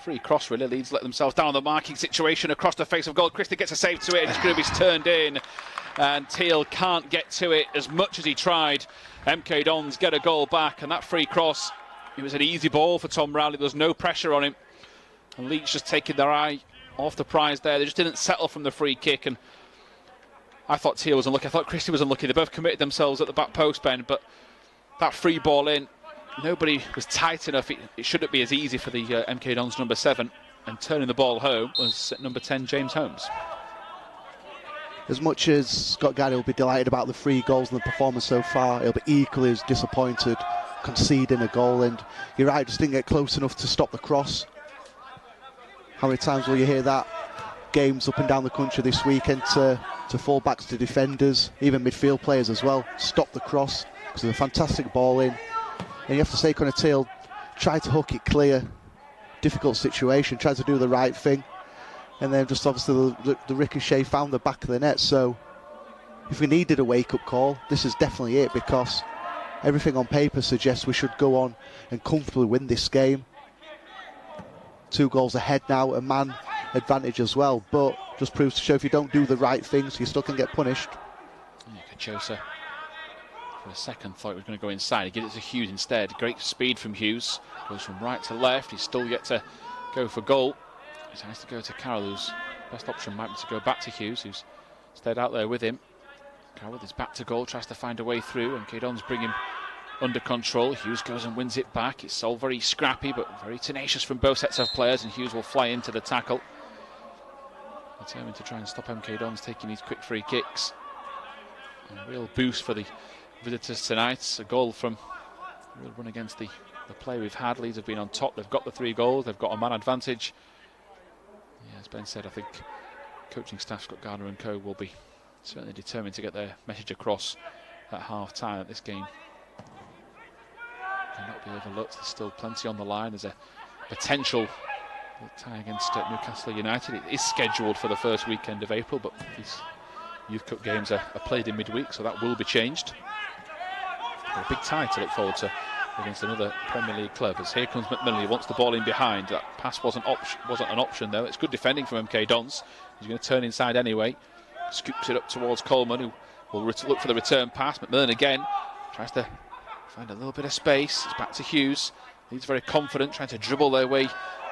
free cross, really. Leeds let themselves down the marking situation across the face of goal. Christie gets a save to it, and Scrooby's turned in, and Teal can't get to it as much as he tried. MK Dons get a goal back, and that free cross, it was an easy ball for Tom Rowley. There was no pressure on him, and Leeds just taking their eye off the prize there. They just didn't settle from the free kick, and I thought Teal was unlucky. I thought Christie was unlucky. They both committed themselves at the back post, Ben, but that free ball in, nobody was tight enough. It shouldn't be as easy for the MK Dons number 7, and turning the ball home was number 10, James Holmes.
As much as Scott Gardner will be delighted about the 3 goals and the performance so far, he'll be equally as disappointed conceding a goal. And you're right, just didn't get close enough to stop the cross. How many times will you hear that? Games up and down the country this weekend to full-backs, to defenders, even midfield players as well. Stop the cross, because there's a fantastic ball in. And you have to say, Connor Teal tried to hook it clear. Difficult situation, tried to do the right thing. And then just obviously the ricochet found the back of the net. So if we needed a wake-up call, this is definitely it, because everything on paper suggests we should go on and comfortably win this game. 2 goals ahead now, a man advantage as well, but just proves to show if you don't do the right things, you still can get punished.
Yeah, Kachosa, for a second, thought he was going to go inside. He gives it to Hughes instead. Great speed from Hughes. Goes from right to left. He's still yet to go for goal. He has to go to Carroll, whose best option might be to go back to Hughes, who's stayed out there with him. Carroll with his back to goal, tries to find a way through, and MK Dons bring him under control. Hughes goes and wins it back. It's all very scrappy, but very tenacious from both sets of players, and Hughes will fly into the tackle. Determined to try and stop MK Dons taking these quick free kicks. A real boost for the visitors tonight. A goal from a real run against the play we've had. Leeds have been on top. They've got the 3 goals. They've got a man advantage. Yeah, as Ben said, I think coaching staff, Scott Gardner and co, will be certainly determined to get their message across at half-time that this game cannot be overlooked. There's still plenty on the line. There's a potential tie against Newcastle United. It is scheduled for the first weekend of April, but these Youth Cup games are played in midweek, so that will be changed. A big tie to look forward to against another Premier League club. As here comes McMillan, he wants the ball in behind. That pass wasn't an option though. It's good defending from MK Dons. He's going to turn inside anyway. Scoops it up towards Coleman, who will look for the return pass. McMillan again tries to find a little bit of space. It's back to Hughes. He's very confident, trying to dribble their way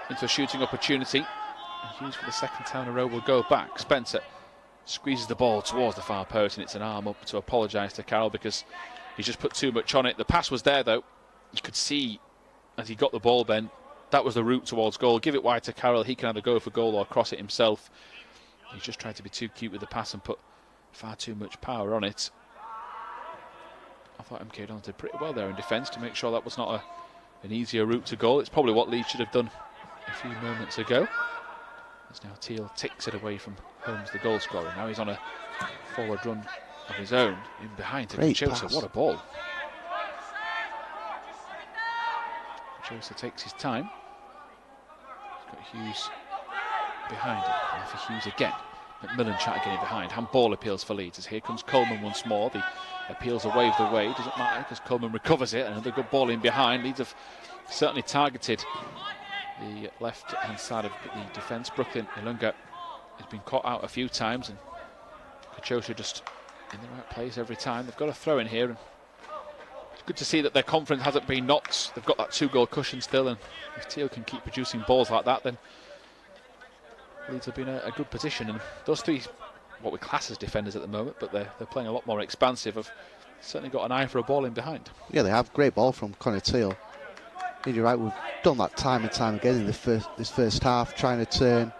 into a shooting opportunity. And Hughes, for the second time in a row, will go back. Spencer squeezes the ball towards the far post, and it's an arm up to apologise to Carroll because he's just put too much on it. The pass was there though. You could see as he got the ball, Ben, that was the route towards goal. Give it wide to Carroll. He can either go for goal or cross it himself. He's just tried to be too cute with the pass and put far too much power on it. I thought MK Dons did pretty well there in defence to make sure that was not an easier route to goal. It's probably what Leeds should have done a few moments ago. As now Teal takes it away from Holmes, the goal scorer. Now he's on a forward run of his own, in behind to Kachosa. What a ball. Kachosa takes his time. He's got Hughes behind him. Now for Hughes again. McMillan trying to get in behind. Handball appeals for Leeds as here comes Coleman once more. The appeals are waved away. Doesn't matter because Coleman recovers it. Another good ball in behind. Leeds have certainly targeted the left-hand side of the defence. Brooklyn Ilunga has been caught out a few times, and Kachosa just in the right place every time. They've got a throw in here, and it's good to see that their confidence hasn't been knocked. They've got that 2-goal cushion still, and if Teal can keep producing balls like that, then Leeds have been a good position. And those three, what we class as defenders at the moment, but they're playing a lot more expansive, have certainly got an eye for a ball in behind. Yeah, they have. Great ball from Connor Teal. You're right, we've done that time and time again in this first half, trying to turn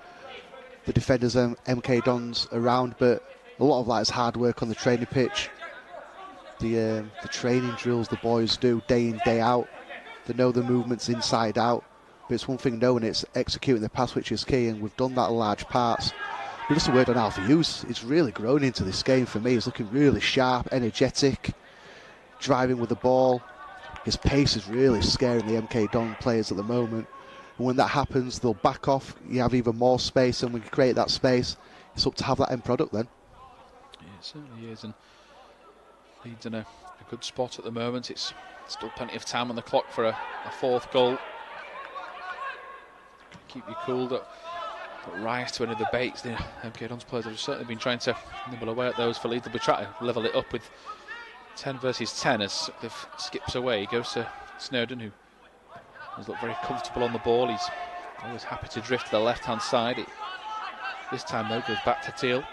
the defenders and MK Dons around, but a lot of that is hard work on the training pitch. The training drills the boys do day in, day out. They know the movements inside out, but it's one thing knowing it's executing the pass which is key, and we've done that in large parts. But just a word on Alfie Hughes, he's really grown into this game for me. He's looking really sharp, energetic, driving with the ball. His pace is really scaring the MK Don players at the moment. And when that happens, they'll back off. You have even more space, and when you create that space, it's up to have that end product then. Yeah, it certainly is. And Leeds in a good spot at the moment. It's still plenty of time on the clock for a fourth goal. Keep you cool. Don't rise to any of the baits. The MK Dons players have certainly been trying to nibble away at those for Leeds. They'll be trying to level it up with 10 versus 10 as Sutcliffe skips away. He goes to Snowden, who has looked very comfortable on the ball. He's always happy to drift to the left-hand side. This time, though, goes back to Teal.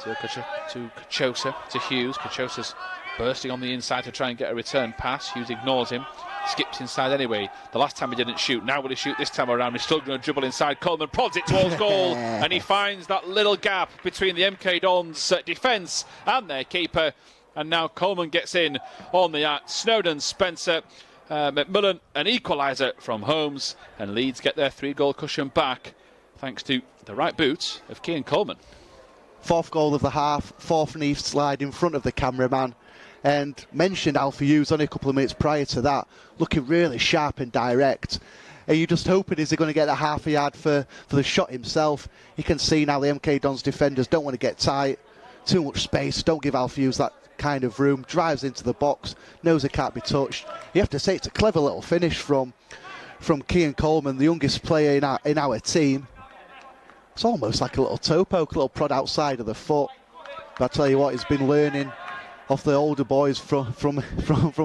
Teal to Kachosa, to Hughes. Kachosa's bursting on the inside to try and get a return pass. Hughes ignores him, skips inside anyway. The last time he didn't shoot, now will he shoot this time around? He's still going to dribble inside. Coleman prods it towards goal, and he finds that little gap between the MK Dons defence and their keeper. And now Coleman gets in on the act. Snowden, Spencer, McMillan, an equaliser from Holmes, and Leeds get their 3-goal cushion back thanks to the right boot of Kean Coleman. Fourth goal of the half, fourth knee slide in front of the cameraman, and mentioned Alfie Hughes only a couple of minutes prior to that, looking really sharp and direct. And you're just hoping, is he going to get a half a yard for the shot himself? You can see now the MK Dons defenders don't want to get tight, too much space, don't give Alfie Hughes that kind of room, drives into the box, knows it can't be touched. You have to say it's a clever little finish from Kean Coleman, the youngest player in our team. It's almost like a little toe poke, a little prod outside of the foot. But I tell you what, he's been learning off the older boys from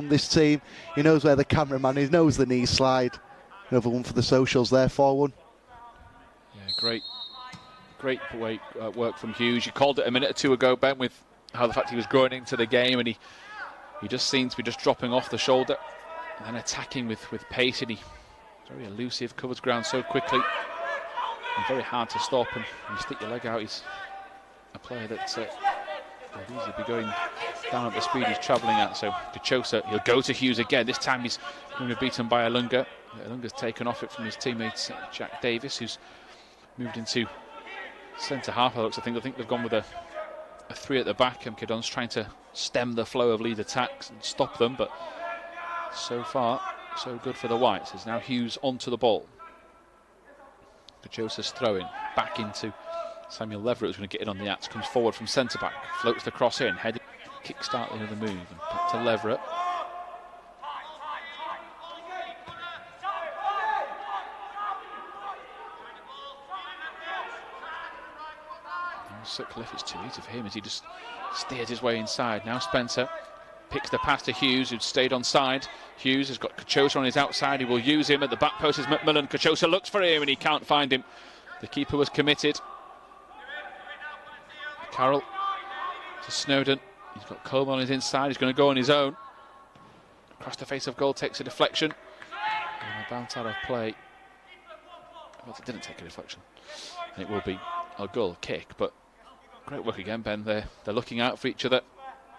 this team. He knows where the cameraman is, he knows the knee slide. Another one for the socials there, 4-1. Yeah, great work from Hughes. You called it a minute or two ago, Ben, with how the fact he was growing into the game, and he just seems to be just dropping off the shoulder and then attacking with pace, and he's very elusive, covers ground so quickly and very hard to stop, and when you stick your leg out, he's a player that will easily be going down at the speed he's travelling at. So Kachosa, he'll go to Hughes again. This time he's going to be beaten by Ilunga. Ilunga's taken off it from his teammate Jack Davis, who's moved into centre half. I think they've gone with a 3 at the back. MK Dons trying to stem the flow of Leeds attacks and stop them, but so far so good for the Whites. As now Hughes onto the ball. Kachosa's throwing back into Samuel Leverett, who's going to get in on the axe, comes forward from centre back, floats the cross in, headed, kick-start the other move, and back to Leverett. Sutcliffe, it's too easy for him as he just steers his way inside. Now Spencer picks the pass to Hughes, who'd stayed on side. Hughes has got Kachosa on his outside. He will use him. At the back post is McMillan. Kachosa looks for him and he can't find him. The keeper was committed. Carroll to Snowden. He's got Coleman on his inside. He's going to go on his own. Across the face of goal, takes a deflection. And a bounce out of play. Well, it didn't take a deflection. And it will be a goal kick, but great work again, Ben. They're looking out for each other.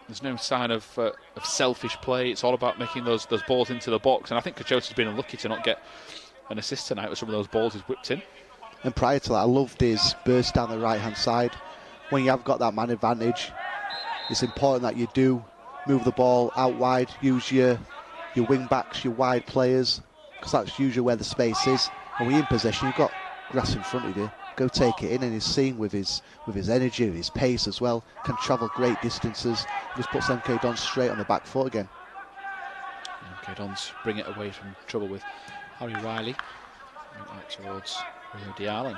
There's no sign of selfish play. It's all about making those balls into the box. And I think Kachota's been unlucky to not get an assist tonight with some of those balls he's whipped in.
And prior to that, I loved his burst down the right-hand side. When you have got that man advantage, it's important that you do move the ball out wide, use your wing-backs, your wide players, because that's usually where the space is. And when you're in possession, you've got grass in front of you. Go take it in, and he's seen with his energy, with his pace as well, can travel great distances. Just puts MK Dons straight on the back foot again.
MK Dons bring it away from trouble with Harry Riley. Right towards Rio Dialling.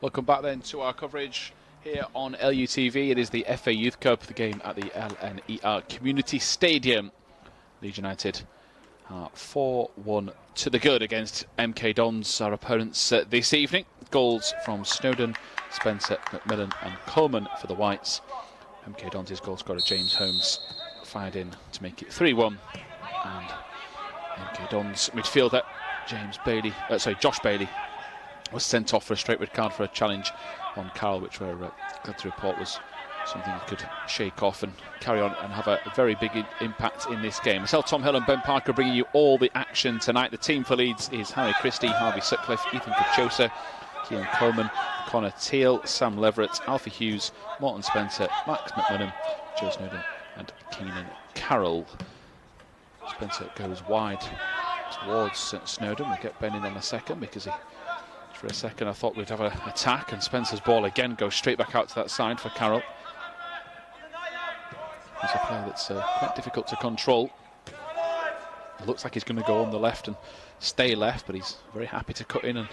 Welcome back then to our coverage here on LUTV. It is the FA Youth Cup, the game at the LNER Community Stadium. Leeds United are 4-1 to the good against MK Dons, our opponents this evening. Goals from Snowden, Spencer, McMillan and Coleman for the Whites. MK Dons' goal scorer James Holmes fired in to make it 3-1. And MK Dons midfielder Josh Bailey was sent off for a straight red card for a challenge on Carroll, which we're glad to report was something he could shake off and carry on and have a very big impact in this game. Myself, Tom Hill and Ben Parker bringing you all the action tonight. The team for Leeds is Harry Christie, Harvey Sutcliffe, Ethan Kachosa, Kean Coleman, Connor Teal, Sam Leverett, Alfie Hughes, Morton Spencer, Max McMillan, Joe Snowden and Keenan Carroll. Spencer goes wide towards Snowden. We'll get Ben in on a second because for a second I thought we'd have an attack, and Spencer's ball again goes straight back out to that side for Carroll. He's a player that's quite difficult to control. It looks like he's going to go on the left and stay left, but he's very happy to cut in and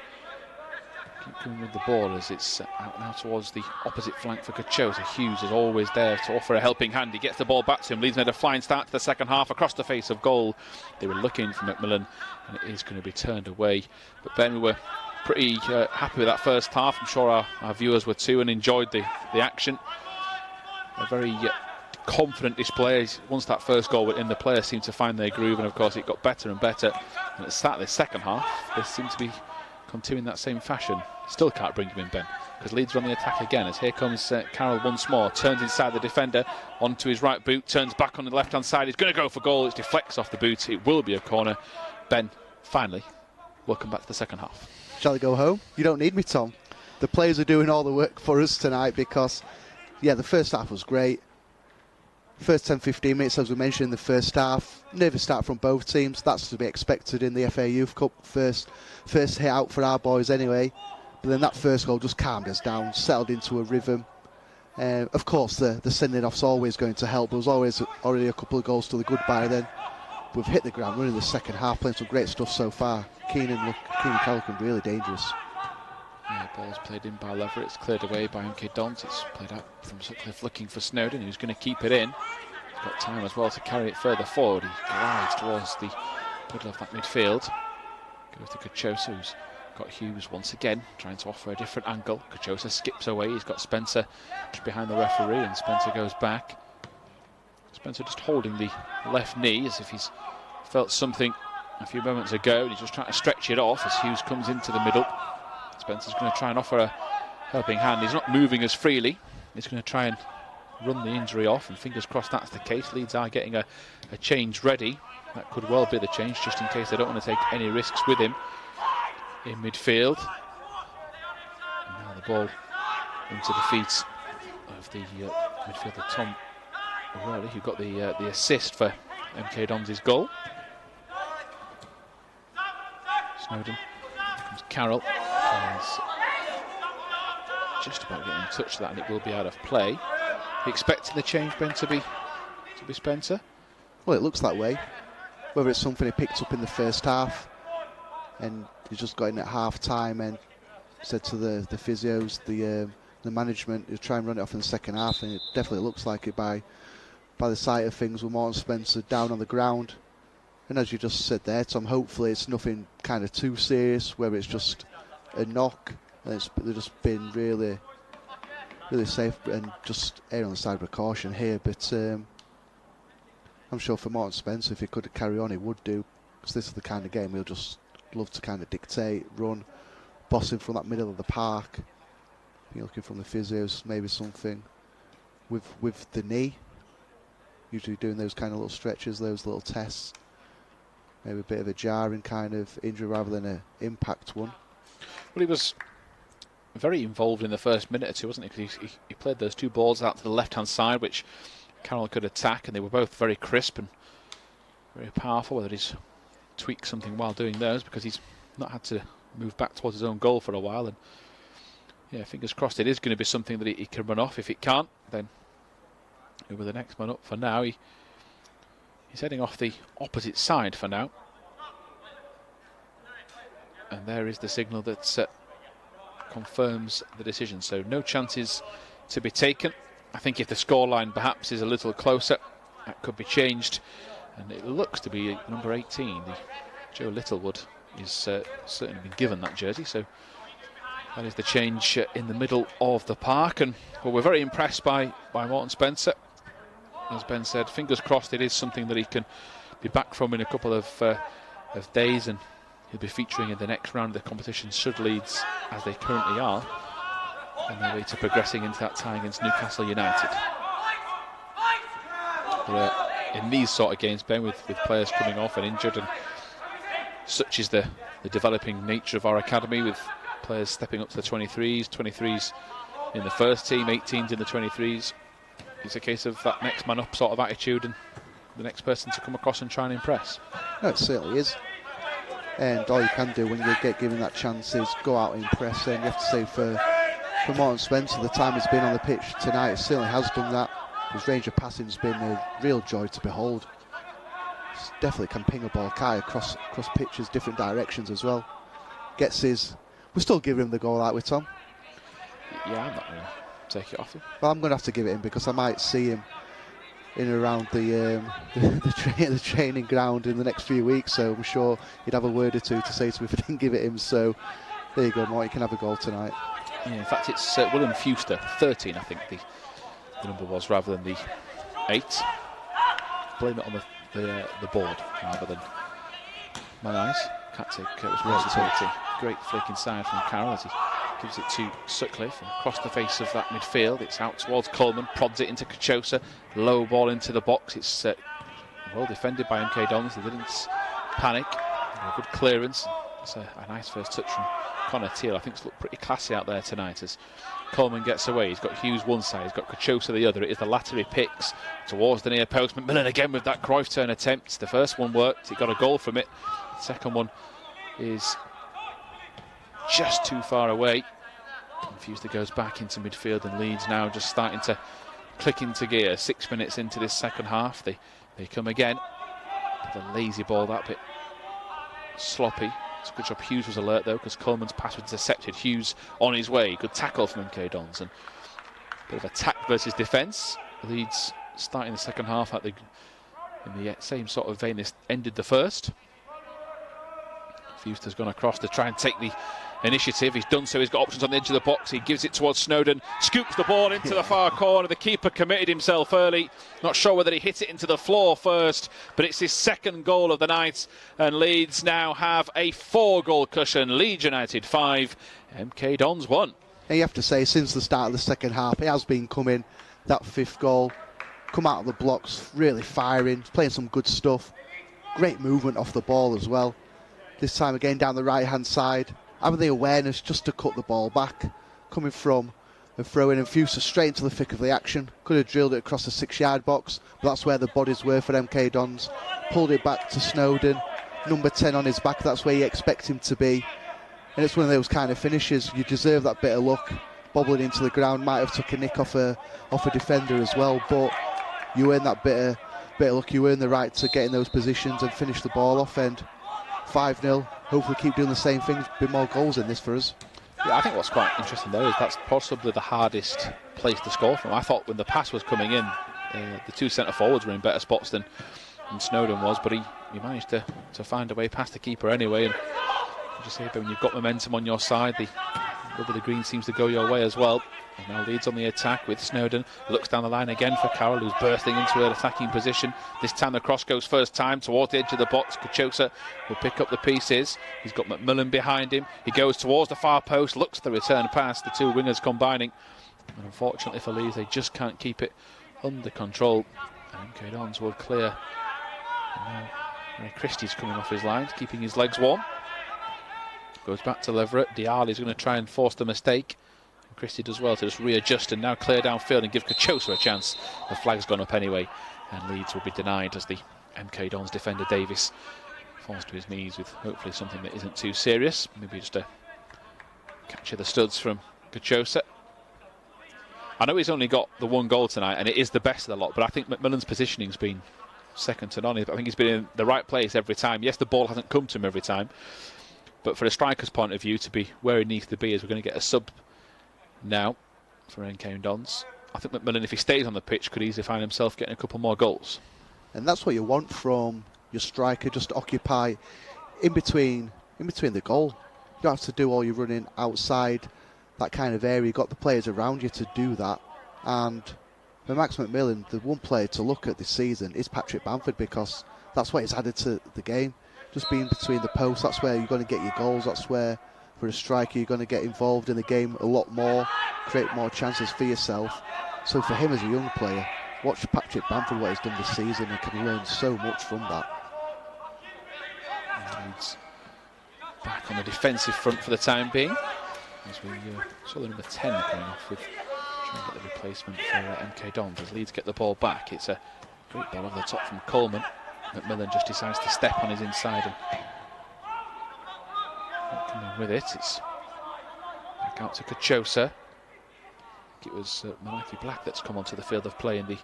keep going with the ball as it's out now towards the opposite flank for Kachosa. Hughes is always there to offer a helping hand. He gets the ball back to him. Leeds made a flying start to the second half across the face of goal. They were looking for McMillan, and it is going to be turned away. But Ben, we were pretty happy with that first half. I'm sure our viewers were too, and enjoyed the action. A very confident display. Once that first goal went in, the players seemed to find their groove, and of course it got better and better. And at the start of the second half, they seem to be continuing that same fashion. Still can't bring him in, Ben, because Leeds are on the attack again as here comes Carroll once more, turns inside the defender onto his right boot, turns back on the left hand side. He's going to go for goal. It deflects off the boot. It will be a corner. Ben, finally, welcome back to the second half.
Shall I go home? You don't need me, Tom. The players are doing all the work for us tonight because, yeah, the first half was great. First 10-15 minutes, as we mentioned in the first half, nervous start from both teams. That's to be expected in the FA Youth Cup. First hit out for our boys anyway. But then that first goal just calmed us down, settled into a rhythm. Of course, the sending off's always going to help. There was always already a couple of goals to the good by then. We've hit the ground running the second half, playing some great stuff so far. Keenan Carroll can be really dangerous.
Yeah, ball's played in by Leverett. It's cleared away by MK Dons. It's played out from Sutcliffe looking for Snowden, who's going to keep it in. He's got time as well to carry it further forward. He glides towards the middle of that midfield. Goes to Kachosa, who's got Hughes once again, trying to offer a different angle. Kachosa skips away. He's got Spencer just behind the referee, and Spencer goes back. Spencer just holding the left knee as if he's felt something a few moments ago, and he's just trying to stretch it off as Hughes comes into the middle. Spencer's going to try and offer a helping hand. He's not moving as freely. He's going to try and run the injury off, and fingers crossed that's the case. Leeds are getting a change ready. That could well be the change, just in case they don't want to take any risks with him in midfield. And now the ball into the feet of the midfielder Tom O'Reilly, who got the assist for MK Dons' goal. Snowden, here comes Carroll. He's just about getting in touch with that, and it will be out of play. Are you expecting the change, Ben, to be Spencer?
Well, it looks that way. Whether it's something he picked up in the first half and he's just got in at half time and said to the physios, the management, he'll try and run it off in the second half, and it definitely looks like it by the sight of things with Morton Spencer down on the ground. And as you just said there, Tom, hopefully it's nothing kind of too serious, whether it's just a knock. They've just been really safe and just err on the side of precaution here. But I'm sure for Morton Spencer, if he could carry on, he would do, because this is the kind of game he'll just love to kind of dictate, run, bossing from that middle of the park. You're looking from the physios, maybe something with the knee. Usually doing those kind of little stretches, those little tests. Maybe a bit of a jarring kind of injury rather than an impact one.
Well, he was very involved in the first minute or two, wasn't he? Because he played those two balls out to the left-hand side, which Carroll could attack, and they were both very crisp and very powerful. Whether he's tweaked something while doing those, because he's not had to move back towards his own goal for a while. And yeah, fingers crossed it is going to be something that he can run off. If it can't, then over the next one up. For now, he's heading off the opposite side for now. And there is the signal that confirms the decision. So no chances to be taken. I think if the scoreline perhaps is a little closer, that could be changed. And it looks to be number 18, Joe Littlewood, is certainly been given that jersey. So that is the change in the middle of the park. And well, we're very impressed by Morton Spencer. As Ben said, fingers crossed it is something that he can be back from in a couple of days, and he'll be featuring in the next round of the competition should Leeds, as they currently are, on their way to progressing into that tie against Newcastle United. But, in these sort of games, Ben, with players coming off and injured, and such is the developing nature of our academy, with players stepping up to the 23s in the first team, 18s in the 23s. It's a case of that next man up sort of attitude and the next person to come across and try and impress.
No, it certainly is. And all you can do when you get given that chance is go out and impress. And you have to say for Morton Spencer, the time he's been on the pitch tonight, it certainly has done that. His range of passing has been a real joy to behold. He definitely can ping a ball high across pitches, different directions as well. Gets his... We're still giving him the goal out with Tom.
Yeah, I'm not going to take it off him.
Well, I'm going to have to give it him because I might see him in and around the training ground in the next few weeks, so I'm sure he'd have a word or two to say to me if I didn't give it him. So there you go, Mort, you can have a goal tonight.
Yeah, in fact, it's William Fuster, 13, I think the number was, rather than the 8. Blame it on the board rather than my eyes. Can't take responsibility. Great flick inside from Carroll as he gives it to Sutcliffe and across the face of that midfield. It's out towards Coleman, prods it into Cachosa, low ball into the box. It's well defended by MK Dons. They didn't panic. A good clearance. It's a nice first touch from Connor Teal. I think it's looked pretty classy out there tonight as Coleman gets away. He's got Hughes one side, he's got Cachosa the other. It is the latter he picks towards the near post. McMillan again with that Cruyff turn attempt. The first one worked, he got a goal from it. The second one is just too far away. Fuster goes back into midfield, and Leeds now just starting to click into gear. 6 minutes into this second half, they come again. The lazy ball, that bit sloppy. It's a good job Hughes was alert though, because Coleman's pass was intercepted. Hughes on his way, good tackle from MK Dons, and a bit of attack versus defence. Leeds starting the second half in the same sort of vein this ended the first. Fuster's gone across to try and take the initiative. He's done so. He's got options on the edge of the box. He gives it towards Snowden, scoops the ball into the far corner. The keeper committed himself early. Not sure whether he hit it into the floor first, but it's his second goal of the night, and Leeds now have a 4-goal cushion. Leeds United 5, MK Dons 1.
And you have to say, since the start of the second half, it has been coming. That 5th goal, come out of the blocks, really firing, playing some good stuff. Great movement off the ball as well. This time again down the right-hand side, having the awareness just to cut the ball back, coming from and throwing, and Fuster straight into the thick of the action. Could have drilled it across the 6-yard box, but that's where the bodies were for MK Dons. Pulled it back to Snowden, number 10 on his back, that's where you expect him to be. And it's one of those kind of finishes, you deserve that bit of luck. Bobbling into the ground, might have took a nick off a defender as well, but you earn that bit of luck, you earn the right to get in those positions and finish the ball off. And 5-0, hopefully keep doing the same thing, a bit more goals in this for us.
Yeah, I think what's quite interesting though is that's possibly the hardest place to score from. I thought when the pass was coming in, the 2 centre forwards were in better spots than Snowden was, but he managed to find a way past the keeper anyway. And as you say, when you've got momentum on your side, the rubber the green seems to go your way as well. And now Leeds on the attack with Snowden. Looks down the line again for Carroll, who's bursting into an attacking position. This time the cross goes first time towards the edge of the box. Cachosa will pick up the pieces. He's got McMillan behind him. He goes towards the far post, looks the return pass. The 2 wingers combining. And unfortunately for Leeds, they just can't keep it under control. And MK Dons will clear. And now Christie's coming off his lines, keeping his legs warm. Goes back to Leverett. Dialli's going to try and force the mistake. And Christie does well to just readjust and now clear downfield and give Cachosa a chance. The flag's gone up anyway, and Leeds will be denied as the MK Dons defender Davis falls to his knees with hopefully something that isn't too serious. Maybe just a catch of the studs from Cachosa. I know he's only got the 1 goal tonight, and it is the best of the lot, but I think McMillan's positioning's been second to none. I think he's been in the right place every time. Yes, the ball hasn't come to him every time, But for a striker's point of view, to be where he needs to be, is we're going to get a sub now for MK Dons. I think McMillan, if he stays on the pitch, could easily find himself getting a couple more goals.
And that's what you want from your striker, just to occupy in between the goal. You don't have to do all your running outside that kind of area. You've got the players around you to do that. And for Max McMillan, the one player to look at this season is Patrick Bamford, because that's what he's added to the game. Just being between the posts, that's where you're going to get your goals. That's where, for a striker, you're going to get involved in the game a lot more, create more chances for yourself. So for him as a young player, watch Patrick Bamford, what he's done this season, and can learn so much from that.
Leeds back on the defensive front for the time being, as we saw the number 10 coming off with trying to get the replacement for MK Dons. As Leeds get the ball back, it's a great ball over the top from Coleman. McMillan just decides to step on his inside and not coming with it. It's back out to Kachosa. It was Malaki Black that's come onto the field of play in the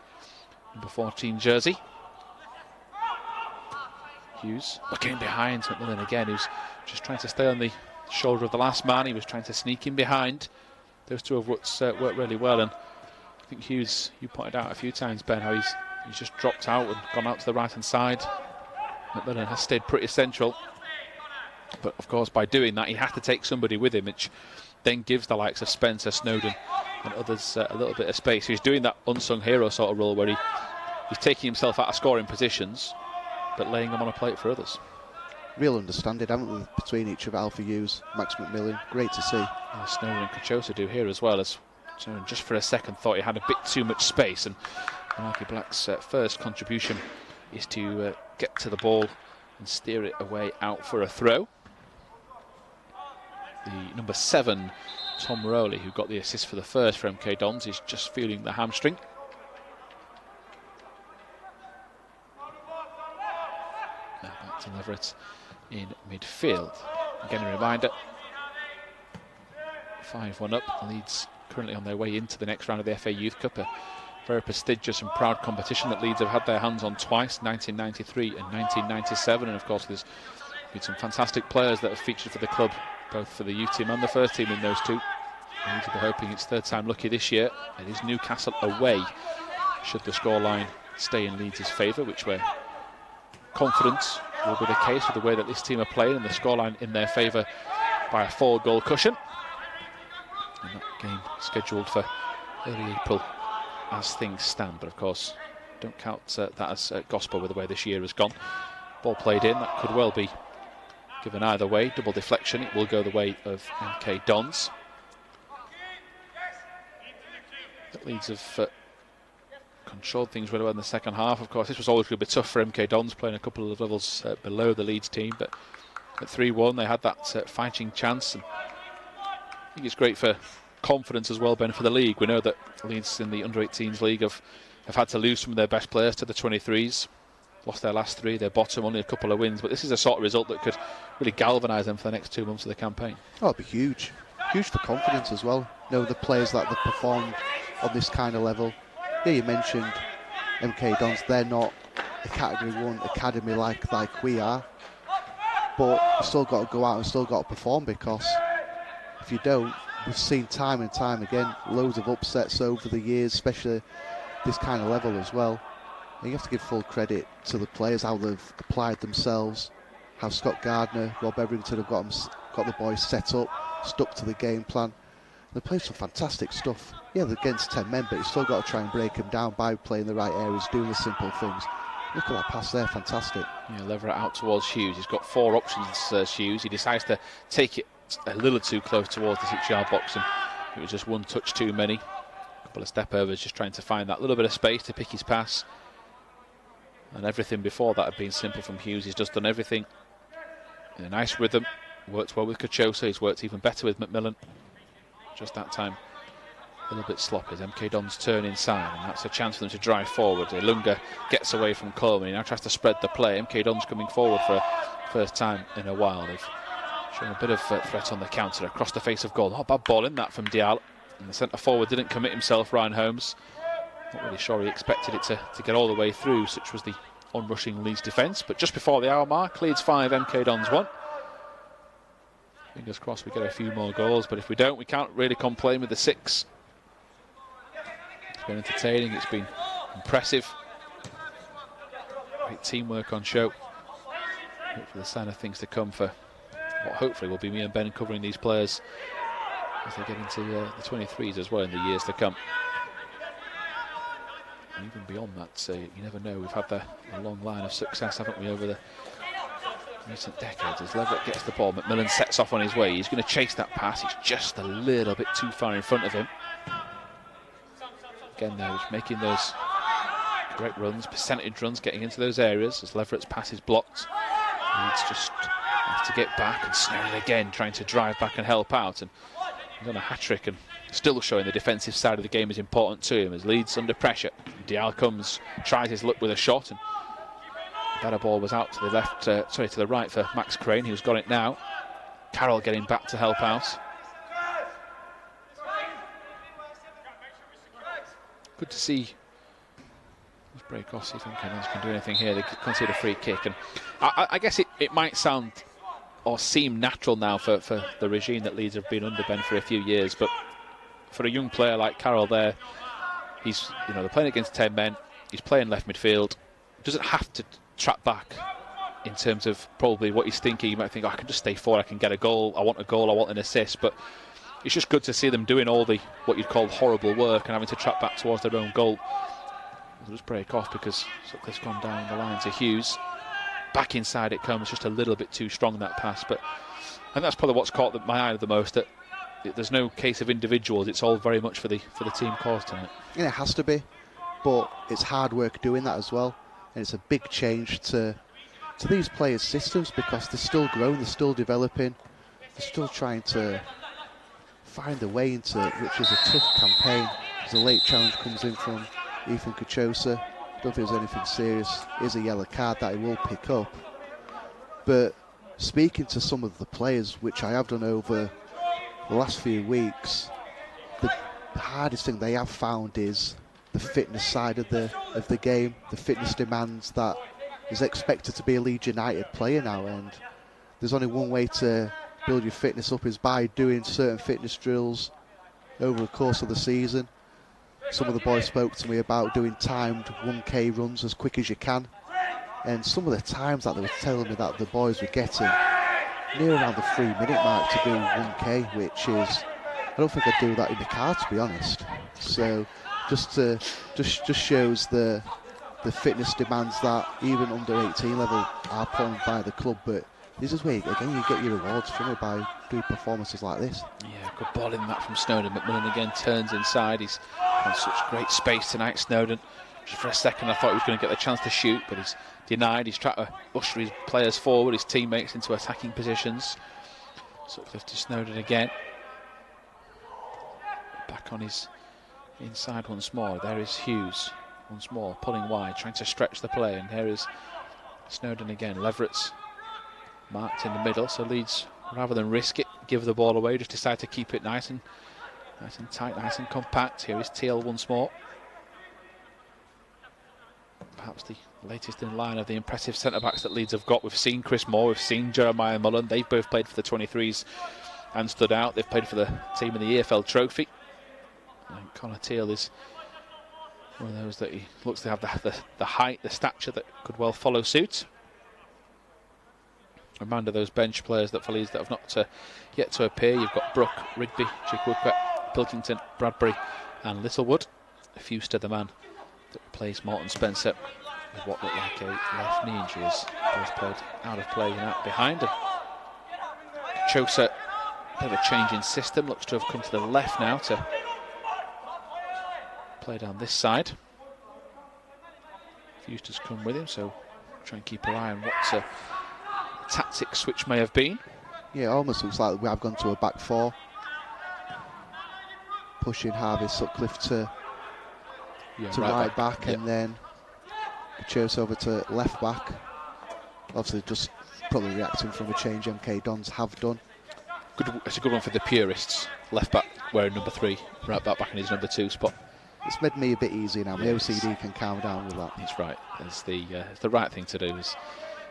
number 14 jersey. Hughes looking behind McMillan again, who's just trying to stay on the shoulder of the last man. He was trying to sneak in behind. Those two have worked really well, and I think Hughes, you pointed out a few times, Ben, how he's just dropped out and gone out to the right hand side. McMillan has stayed pretty central, but of course by doing that he has to take somebody with him, which then gives the likes of Spencer, Snowden and others a little bit of space. He's doing that unsung hero sort of role where he's taking himself out of scoring positions but laying them on a plate for others.
Real understanding, haven't we, between each of Alpha Hughes, Max McMillan. Great to see.
Snowden and Kachosa do here as well, as Snowden just for a second thought he had a bit too much space, and Malaki Black's first contribution is to get to the ball and steer it away out for a throw. The number 7, Tom Rowley, who got the assist for the first for MK Dons, is just feeling the hamstring. Now back to Leverett in midfield. Again, a reminder, 5-1 up. The Leeds currently on their way into the next round of the FA Youth Cup, a very prestigious and proud competition that Leeds have had their hands on twice, 1993 and 1997, and of course there's been some fantastic players that have featured for the club, both for the youth team and the first team in those two. Leeds will be hoping it's third time lucky this year. It is Newcastle away, should the scoreline stay in Leeds' favour, which we're confident will be the case with the way that this team are playing, and the scoreline in their favour by a 4-goal cushion. And that game scheduled for early April as things stand, but of course don't count that as gospel with the way this year has gone. Ball played in, that could well be given either way. Double deflection, it will go the way of MK Dons. The Leeds have controlled things really well in the second half. Of course, this was always going to be tough for MK Dons, playing a couple of levels below the Leeds team, but at 3-1 they had that fighting chance, and I think it's great for confidence as well, Ben, for the league. We know that Leeds in the under-18s league have had to lose some of their best players to the 23s. Lost their last 3, their bottom, only a couple of wins, but this is a sort of result that could really galvanise them for the next 2 months of the campaign.
Oh, it'd be huge. Huge for confidence as well. You know, the players that have performed on this kind of level. Yeah, you mentioned MK Dons, they're not a Category 1 academy like we are, but you've still got to go out and still got to perform, because if you don't, we've seen time and time again loads of upsets over the years, especially this kind of level as well. And you have to give full credit to the players, how they've applied themselves, how Scott Gardner, Rob Everington have got the boys set up, stuck to the game plan. They're playing some fantastic stuff. Yeah, they're against 10 men, but you've still got to try and break them down by playing the right areas, doing the simple things. Look at that pass there, fantastic.
Yeah, Leverett out towards Hughes. He's got 4 options, Hughes. He decides to take it a little too close towards the 6-yard box, and it was just one touch too many. A couple of step overs, just trying to find that little bit of space to pick his pass. And everything before that had been simple from Hughes. He's just done everything in a nice rhythm. Worked well with Kachosa. He's worked even better with McMillan. Just that time a little bit sloppy. As MK Dons turn inside, and that's a chance for them to drive forward. Ilunga gets away from Coleman. He now tries to spread the play. MK Dons coming forward for a first time in a while. They've shown a bit of threat on the counter across the face of goal. Not a bad ball in that from Dial. And the centre forward didn't commit himself, Ryan Holmes. Not really sure he expected it to get all the way through, such was the onrushing Leeds defence. But just before the hour mark, Leeds 5, MK Dons 1. Fingers crossed we get a few more goals, but if we don't, we can't really complain with the 6. It's been entertaining, it's been impressive. Great teamwork on show. Hopefully the sign of things to come for what hopefully will be me and Ben covering these players as they get into the 23s as well in the years to come. And even beyond that, you never know. We've had a long line of success, haven't we, over the recent decades. As Leverett gets the ball, McMillan sets off on his way. He's going to chase that pass. It's just a little bit too far in front of him. Again, though, he's making those correct runs, percentage runs, getting into those areas as Leverett's pass is blocked. Leeds just have to get back, and Snowden again trying to drive back and help out. And he's on a hat-trick and still showing the defensive side of the game is important to him as Leeds under pressure. Dial comes, tries his luck with a shot, and that ball was out to the left, to the right for Max Crane, who's got it now. Carroll getting back to help out. Good to see. Let's break off, see if MK Dons can do anything here. They concede a free kick, and I guess it might sound or seem natural now for the regime that Leeds have been under, Ben, for a few years, but for a young player like Carroll there, he's, they're playing against 10 men, he's playing left midfield, doesn't have to trap back in terms of probably what he's thinking. He might think, I can just stay forward, I can get a goal, I want an assist, but it's just good to see them doing all the what you'd call horrible work and having to trap back towards their own goal. They'll just break off because Sutcliffe's gone down the line to Hughes. Back inside it comes, just a little bit too strong, that pass, but and that's probably what's caught my eye the most, that there's no case of individuals, it's all very much for the team cause tonight.
Yeah, it has to be, but it's hard work doing that as well, and it's a big change to these players' systems because they're still growing, they're still developing, they're still trying to find a way into it, which is a tough campaign. As a late challenge comes in from Ethan Kachosa, don't think there's anything serious, here's a yellow card that he will pick up. But speaking to some of the players, which I have done over the last few weeks, the hardest thing they have found is the fitness side of the game, the fitness demands that is expected to be a Leeds United player now, and there's only one way to build your fitness up is by doing certain fitness drills over the course of the season. Some of the boys spoke to me about doing timed 1k runs as quick as you can, and some of the times that they were telling me that the boys were getting near around the 3-minute mark to do 1k, which is, I don't think I'd do that in the car, to be honest. So just shows the fitness demands that even under 18 level are put on by the club, but this is where again you get your rewards from it by doing performances like this.
Yeah, good ball in that from Snowden. McMillan again turns inside. He's on such great space tonight, Snowden. Just for a second I thought he was going to get the chance to shoot, but he's denied. He's trying to usher his players forward, his teammates into attacking positions. Sutcliffe to Snowden again. Back on his inside once more. There is Hughes once more, pulling wide, trying to stretch the play, and here is Snowden again. Leverett's marked in the middle, so Leeds, rather than risk it, give the ball away, just decide to keep it nice and tight, nice and compact. Here is Teal once more. Perhaps the latest in line of the impressive centre-backs that Leeds have got. We've seen Chris Moore, we've seen Jeremiah Mullen. They've both played for the 23s and stood out. They've played for the team in the EFL Trophy. And Connor Teal is one of those that he looks to have the height, the stature that could well follow suit. Reminder those bench players that for Leeds that have not yet to appear. You've got Brook, Rigby, Chikwuka, Pilkington, Bradbury and Littlewood. A few to the man that replaced Morton Spencer with what looked like a left knee injury, as both played out of play and out behind. And Chosa, a bit of a change in system, looks to have come to the left now to play down this side. Fuster's come with him, so try and keep an eye on what tactic switch may have been.
Yeah, it almost looks like we have gone to a back four, pushing Harvey Sutcliffe to right back, and then Chose over to left back. Obviously just probably reacting from a change MK Dons have done.
It's a good one for the purists. Left back wearing number 3, right back in his number 2 spot.
It's made me a bit easier now. My OCD can calm down with that.
That's right. It's the right thing to do.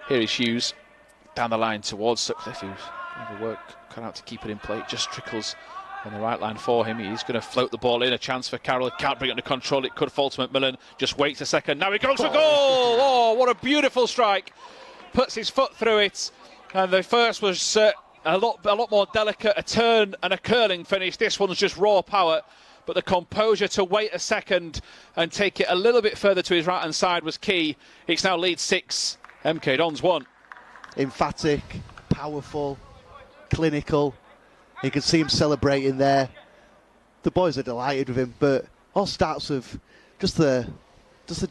Here is Hughes down the line towards Sutcliffe, who's The work cut out to keep it in play. It just trickles on the right line for him. He's going to float the ball in. A chance for Carroll. Can't bring it under control. It could fall to McMillan. Just waits a second. Now he goes for goal. Oh, what a beautiful strike. Puts his foot through it. And the first was a lot more delicate. A turn and a curling finish. This one's just raw power. But the composure to wait a second and take it a little bit further to his right-hand side was key. It's now Leeds 6, MK Dons 1.
Emphatic, powerful, clinical. You can see him celebrating there. The boys are delighted with him, but all starts with just the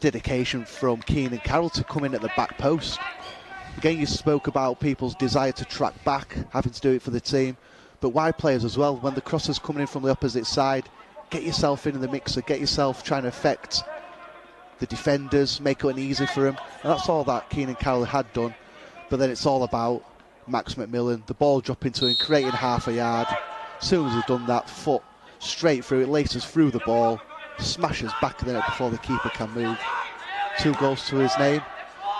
dedication from Keane and Carroll to come in at the back post. Again, you spoke about people's desire to track back, having to do it for the team, but wide players as well. When the cross is coming in from the opposite side, get yourself in the mixer, get yourself trying to affect the defenders, make it easy for them. And that's all that Keane and Carroll had done. But then it's all about Max McMillan, the ball dropping to him, creating half a yard. As soon as he's done that, foot straight through it, laces through the ball, smashes back of the net before the keeper can move. 2 goals to his name.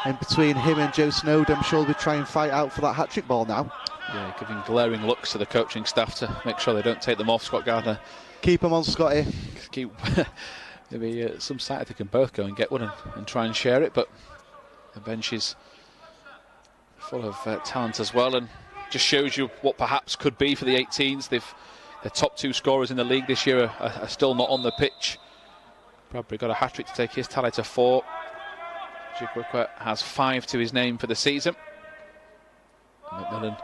And between him and Joe Snowden, I'm sure they'll try and fight out for that hat-trick ball now.
Yeah, giving glaring looks to the coaching staff to make sure they don't take them off. Scott Gardner.
Keep him on, Scotty.
Maybe some side they can both go and get one and try and share it, but the bench is full of talent as well, and just shows you what perhaps could be for the 18s. Their top 2 scorers in the league this year are still not on the pitch. Probably got a hat-trick to take his tally to 4. Jikwikwa has 5 to his name for the season. McMillan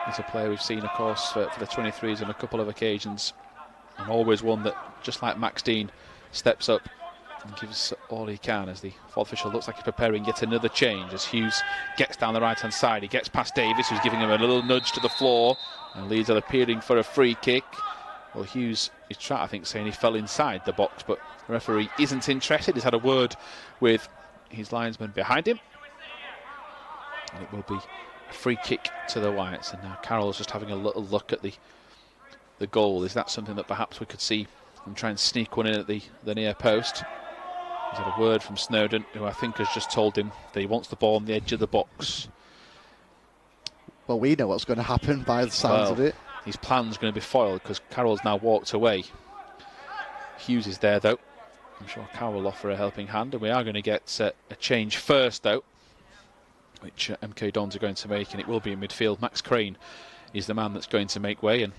is a player we've seen, of course, for the 23s on a couple of occasions, and always one that, just like Max Dean, steps up and gives all he can as the fourth official looks like he's preparing yet another change as Hughes gets down the right-hand side. He gets past Davis, who's giving him a little nudge to the floor, and Leeds are appealing for a free kick. Well, Hughes is trying, I think, saying he fell inside the box, but the referee isn't interested. He's had a word with his linesman behind him, and it will be a free kick to the Whites. And now Carroll's just having a little look at the goal. Is that something that perhaps we could see and try and sneak one in at the near post? He's had a word from Snowden, who I think has just told him that he wants the ball on the edge of the box.
Well, we know what's going to happen by the sounds of it.
His plan's going to be foiled because Carroll's now walked away. Hughes is there, though. I'm sure Carroll will offer a helping hand, and we are going to get a change first, though, which MK Dons are going to make, and it will be in midfield. Max Crane is the man that's going to make way, and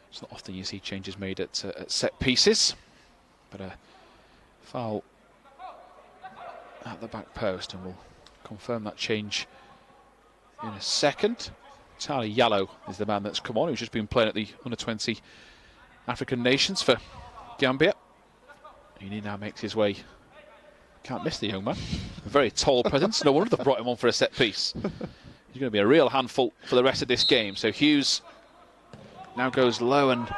it's not often you see changes made at set pieces, but a foul at the back post, and we'll confirm that change in a second. Charlie Yallow is the man that's come on, who's just been playing at the under-20 African nations for Gambia. He now makes his way. Can't miss the young man. A very tall presence. No wonder they brought him on for a set piece. He's going to be a real handful for the rest of this game. So Hughes now goes low and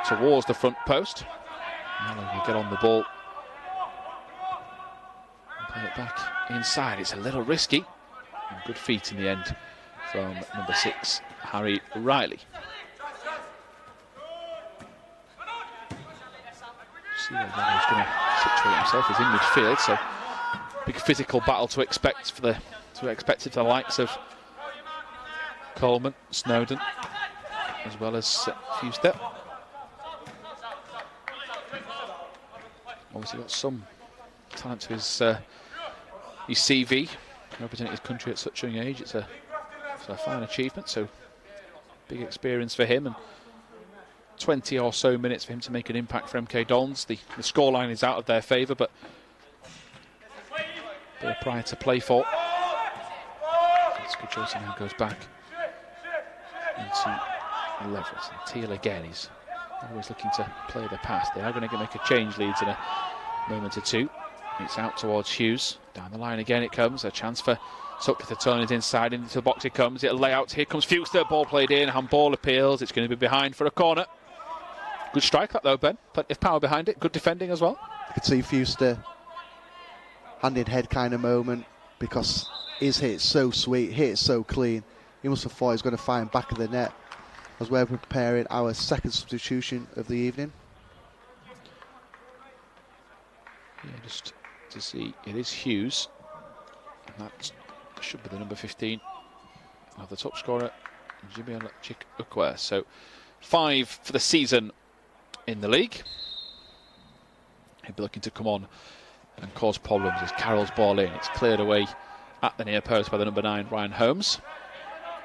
towards the front post. Now we get on the ball and play it back inside. It's a little risky. And good feet in the end from number 6, Harry Riley. See where he's going to situate himself. He's in midfield, so big physical battle to expect for the likes of Coleman, Snowden, as well as Fewstep. Obviously got some talent to his CV, representing his country at such a young age. It's a fine achievement, so big experience for him, and 20 or so minutes for him to make an impact for MK Dons. The scoreline is out of their favour, but bit of pride to play for. Skudjosa now goes back into Leverett, and Teal again is always looking to play the pass. They are going to make a change, Leeds, in a moment or two. It's out towards Hughes. Down the line again it comes. A chance for Sutcliffe to turn it inside. Into the box it comes. It'll lay out. Here comes Fewster. Ball played in. Handball appeals. It's going to be behind for a corner. Good strike that, though, Ben. Plenty of power behind it. Good defending as well.
You could see Fewster hand in head kind of moment, because his hit's so sweet, hit's so clean. He must have thought he was going to find back of the net as we're preparing our second substitution of the evening.
Yeah, just to see, it is Hughes, and that should be the number 15 of the top scorer Jimmy Chikukwe. So 5 for the season in the league. He'll be looking to come on and cause problems as Carroll's ball in. It's cleared away at the near post by the number 9, Ryan Holmes.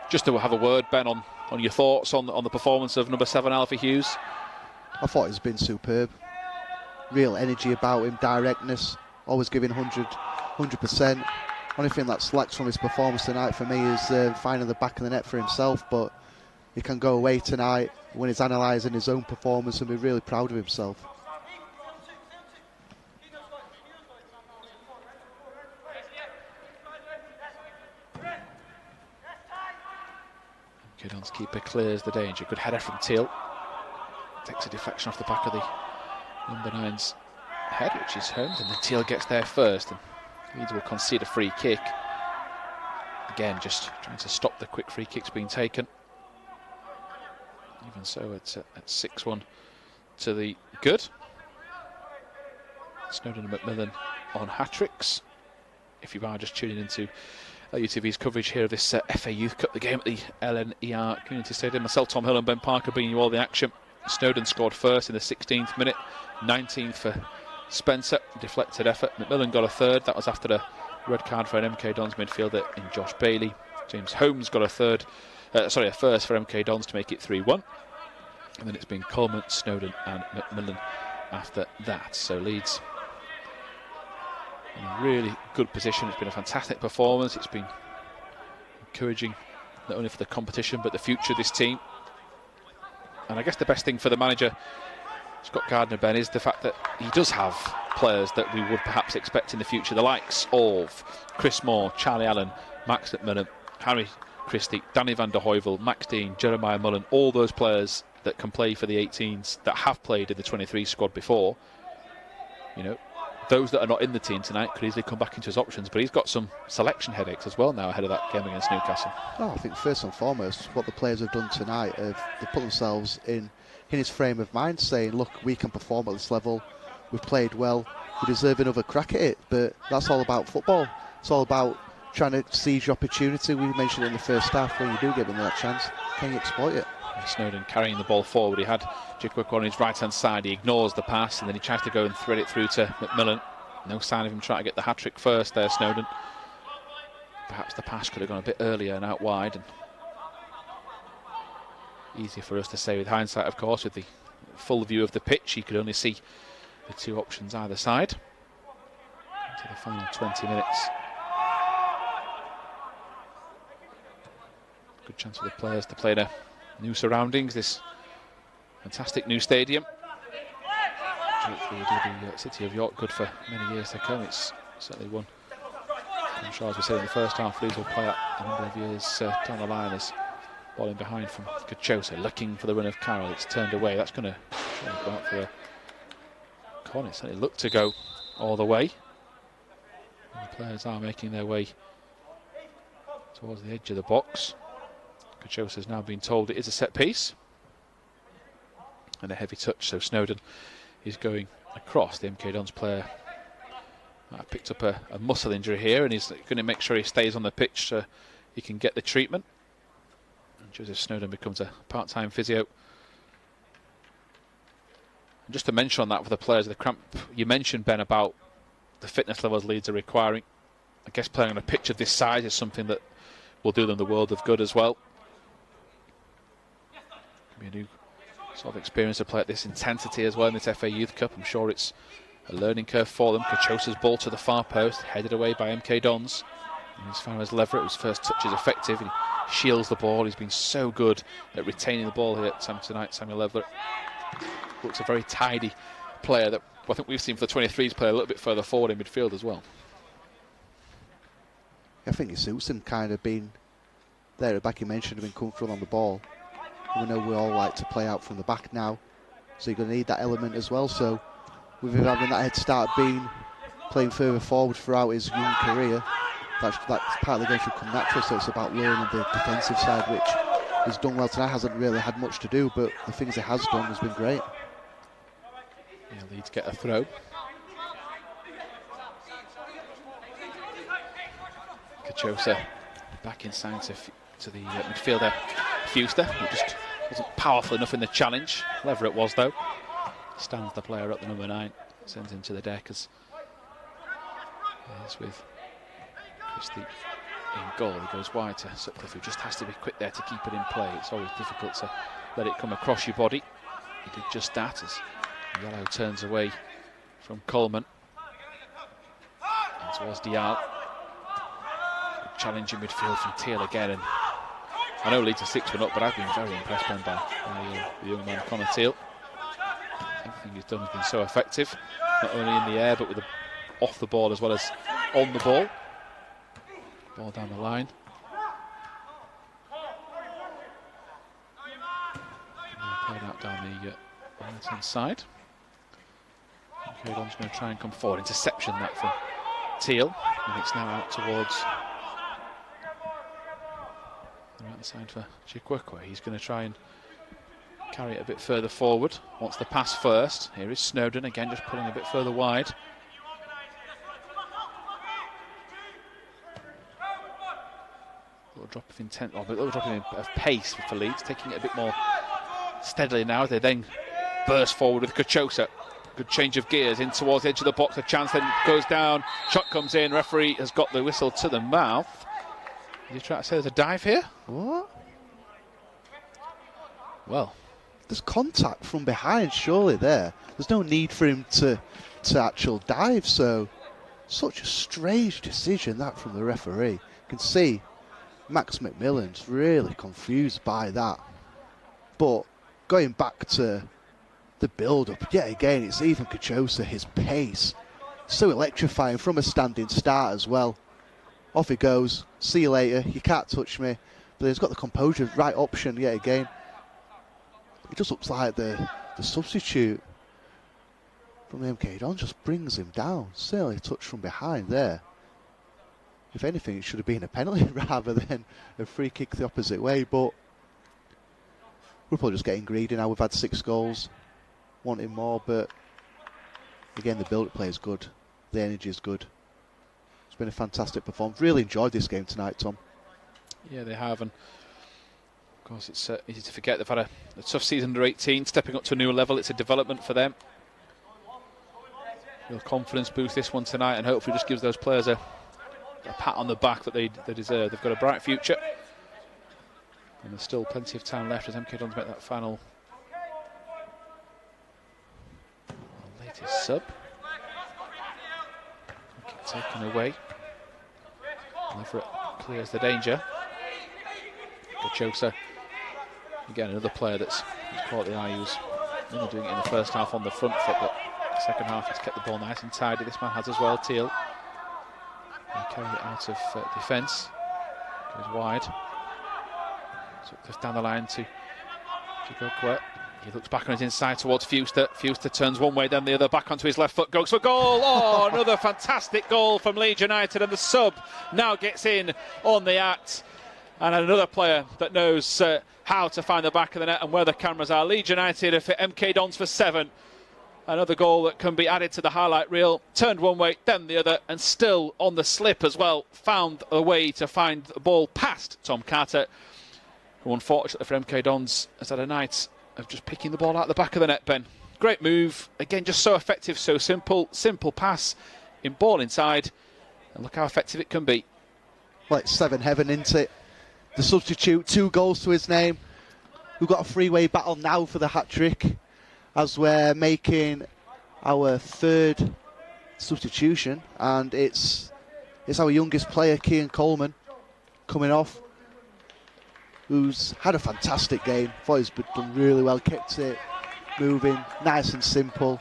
Just to have a word, Ben, on your thoughts on the performance of number 7, Alfie Hughes.
I thought he's been superb. Real energy about him, directness, always giving 100%. Only thing that's lacked from his performance tonight for me is finding the back of the net for himself, but he can go away tonight when he's analysing his own performance and be really proud of himself.
MK Dons keeper clears the danger. Good header from Teal. Takes a deflection off the back of the number 9's head, which is Holmes, and then Teal gets there first, and Leeds will concede a free kick. Again, just trying to stop the quick free kicks being taken. Even so, it's at 6-1 to the good. Snowden and McMillan on hat-tricks. If you are just tuning into LUTV's coverage here of this FA Youth Cup, the game at the LNER Community Stadium, myself, Tom Hill and Ben Parker bringing you all the action. Snowden scored first in the 16th minute, 19th for Spencer, deflected effort. McMillan got a third, that was after a red card for an MK Dons midfielder in Josh Bailey. James Holmes got a first for MK Dons to make it 3-1. And then it's been Coleman, Snowden and McMillan after that. So Leeds in a really good position. It's been a fantastic performance. It's been encouraging not only for the competition but the future of this team. And I guess the best thing for the manager, Scott Gardner, Ben, is the fact that he does have players that we would perhaps expect in the future, the likes of Chris Moore, Charlie Allen, Max McMillan, Harry Christie, Danny van der Heuvel, Max Dean, Jeremiah Mullen, all those players that can play for the 18s, that have played in the 23 squad before. You know, those that are not in the team tonight could easily come back into his options, but he's got some selection headaches as well now ahead of that game against Newcastle.
Oh, I think first and foremost, what the players have done tonight, they put themselves in his frame of mind, saying, look, we can perform at this level, we've played well, we deserve another crack at it. But that's all about football. It's all about trying to seize your opportunity. We mentioned it in the first half, when you do give them that chance, can you exploit it?
Snowden carrying the ball forward. He had Chikukwe on his right-hand side. He ignores the pass, and then he tries to go and thread it through to McMillan. No sign of him trying to get the hat-trick first there, Snowden. Perhaps the pass could have gone a bit earlier and out wide. And easier for us to say with hindsight, of course, with the full view of the pitch. You could only see the two options either side. Into the final 20 minutes. Good chance for the players to play in new surroundings, this fantastic new stadium. Hopefully will do the City of York good for many years to come. It's certainly one, I'm sure, as we said in the first half, Leeds will play at a number of years down the line. As ball in behind from Kachosa, looking for the run of Carroll. It's turned away. That's going to go out for a corner. It certainly looked to go all the way. And the players are making their way towards the edge of the box. Kachosa has now been told it is a set piece. And a heavy touch, so Snowden is going across. The MK Dons player picked up a muscle injury here, and he's going to make sure he stays on the pitch so he can get the treatment. And Joseph Snowden becomes a part-time physio. And just to mention on that for the players of the cramp, you mentioned, Ben, about the fitness levels Leeds are requiring. I guess playing on a pitch of this size is something that will do them the world of good as well. Be a new sort of experience to play at this intensity as well in this FA Youth Cup. I'm sure it's a learning curve for them. Kachosa's ball to the far post, headed away by MK Dons. And as far as Leverett, whose first touch is effective, he shields the ball. He's been so good at retaining the ball here tonight, Samuel Leverett. Looks a very tidy player that I think we've seen for the 23s play a little bit further forward in midfield as well.
I think it suits him, kind of being there at the back. You mentioned being comfortable on the ball. We know we all like to play out from the back now, so you're going to need that element as well. So with him having that head start, playing further forward throughout his young career, that's part of the game should come natural. So it's about learning the defensive side, which he's done well tonight. Hasn't really had much to do, but the things he has done has been great.
Yeah, Leeds get a throw. Kachosa back inside to the midfielder Fuster. He just wasn't powerful enough in the challenge. Clever it was, though. Stands the player up, the number 9. Sends him to the deck as he's with Christie in goal. He goes wide to Sutcliffe, who just has to be quick there to keep it in play. It's always difficult to let it come across your body. He did just that as Yellow turns away from Coleman. And towards Dial. Good challenge in midfield from Teal again. And I know Leeds are 6-1 up, but I've been very impressed by the young man Connor Teal. Everything he's done has been so effective, not only in the air but with the off the ball as well as on the ball. Ball down the line. Played out down the right-hand side. MK Dons going to try and come forward. Interception that from Teal, and it's now out towards the right side for Chikwekwe. He's going to try and carry it a bit further forward. Wants the pass first. Here is Snowden again, just pulling a bit further wide. Little drop of intent, or a little drop of pace for Leeds, taking it a bit more steadily now. They then burst forward with Kachosa. Good change of gears in towards the edge of the box. A chance then goes down. Shot comes in. Referee has got the whistle to the mouth. Did you try to say there's a dive here?
What?
Well,
there's contact from behind, surely there. There's no need for him to actual dive, so such a strange decision that from the referee. You can see Max McMillan's really confused by that. But going back to the build-up, yet again, it's even Kachosa, his pace. So electrifying from a standing start as well. Off he goes, see you later, you can't touch me. But he's got the composure, right option yet again. It just looks like the substitute from the MK Dons just brings him down. Certainly a touch from behind there. If anything, it should have been a penalty rather than a free kick the opposite way. But we're probably just getting greedy now. We've had 6 goals, wanting more. But again, the build-up play is good. The energy is good. It's been a fantastic performance. Really enjoyed this game tonight, Tom.
Yeah, they have. And of course, it's easy to forget they've had a tough season under 18, stepping up to a new level. It's a development for them. Real confidence boost this one tonight, and hopefully just gives those players a pat on the back that they deserve. They've got a bright future, and there's still plenty of time left as MK Dons make that final latest sub. Kick taken away. Leverett clears the danger. Kachosa, again another player that's caught the eye. He was only doing it in the first half on the front foot, but the second half he's kept the ball nice and tidy. This man has as well. Teal carry it out of defence, goes wide. So down the line to Chikwekwe. He looks back on his inside towards Fuster. Fuster turns one way, then the other, back onto his left foot, goes for goal. Oh, another fantastic goal from Leeds United, and the sub now gets in on the act. And another player that knows how to find the back of the net and where the cameras are. Leeds United have hit MK Dons for 7. Another goal that can be added to the highlight reel. Turned one way, then the other, and still on the slip as well. Found a way to find the ball past Tom Carter, who unfortunately for MK Dons has had a night of just picking the ball out the back of the net, Ben. Great move. Again, just so effective, so simple. Simple pass in ball inside. And look how effective it can be.
Well, it's 7 heaven, isn't it? The substitute, 2 goals to his name. We've got a three-way battle now for the hat-trick as we're making our 3rd substitution, and it's our youngest player, Kean Coleman, coming off, who's had a fantastic game. Thought he's done really well, kept it moving, nice and simple.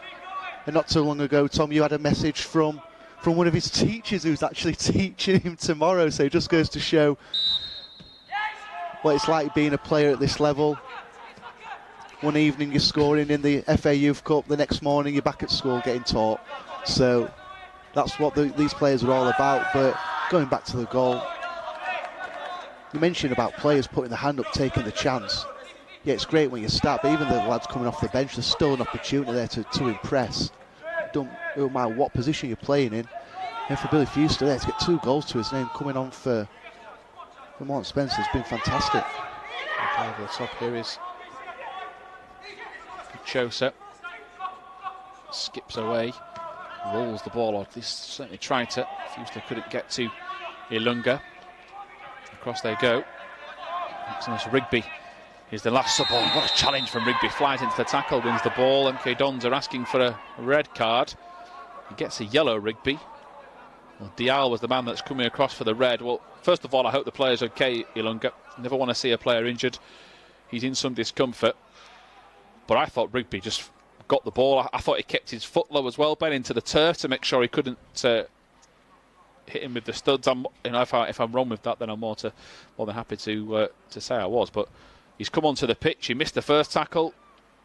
And not too long ago, Tom, you had a message from one of his teachers who's actually teaching him tomorrow, so it just goes to show what it's like being a player at this level. One evening you're scoring in the FA Youth Cup, the next morning you're back at school getting taught. So that's what these players are all about. But going back to the goal, you mentioned about players putting the hand up, taking the chance. Yeah, it's great when you start, but even the lads coming off the bench, there's still an opportunity there to impress. Don't matter what position you're playing in. And for Billy Fuster there to get 2 goals to his name, coming on for Mount Spencer, has been fantastic.
Over the top here is Kachosa. Skips away, rolls the ball on. He's certainly tried to. Fewster couldn't get to Ilunga. Across they go. Maximus Rigby is the last support. What a challenge from Rigby. Flies into the tackle, wins the ball. MK Dons are asking for a red card. He gets a yellow, Rigby. Well, Dial was the man that's coming across for the red. Well, first of all, I hope the player's okay, Ilunga. Never want to see a player injured. He's in some discomfort. But I thought Rigby just got the ball. I thought he kept his foot low as well, bent into the turf to make sure he couldn't hit him with the studs. If I'm wrong with that, then I'm more than happy to say I was. But he's come onto the pitch. He missed the first tackle.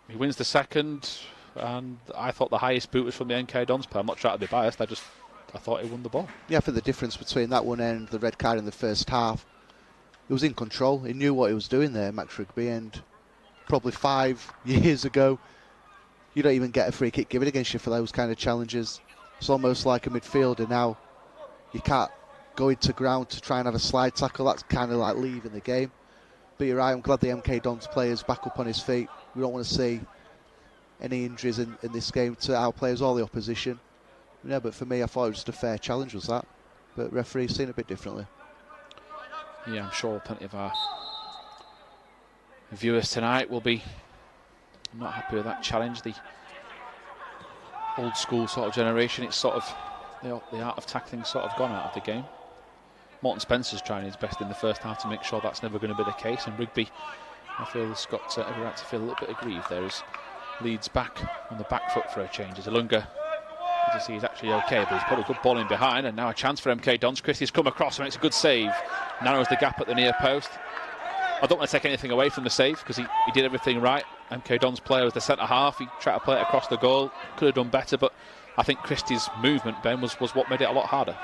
He wins the second, and I thought the highest boot was from the MK Dons player. I'm not trying to be biased. I thought he won the ball.
Yeah, for the difference between that one and the red card in the first half, he was in control. He knew what he was doing there, Max Rigby, and probably 5 years ago, you don't even get a free kick given against you for those kind of challenges. It's almost like a midfielder now. You can't go into ground to try and have a slide tackle. That's kind of like leaving the game. But you're right, I'm glad the MK Dons players back up on his feet. We don't want to see any injuries in this game to our players or the opposition. Yeah, but for me, I thought it was just a fair challenge, was that? But referees seen it a bit differently.
Yeah, I'm sure plenty of our viewers tonight will be not happy with that challenge. The old school sort of generation, it's sort of the art of tackling sort of gone out of the game. Morton Spencer's trying his best in the first half to make sure that's never going to be the case, and Rigby, I feel, has got every right to feel a little bit aggrieved there as Leeds back on the back foot for a change. As Ilunga, to see he's actually okay, but he's put a good ball in behind, and now a chance for MK Dons. Christie's come across and makes a good save, narrows the gap at the near post. I don't want to take anything away from the save because he did everything right. MK Dons player was the centre half. He tried to play it across the goal, could have done better, but I think Christie's movement, Ben, was what made it a lot harder.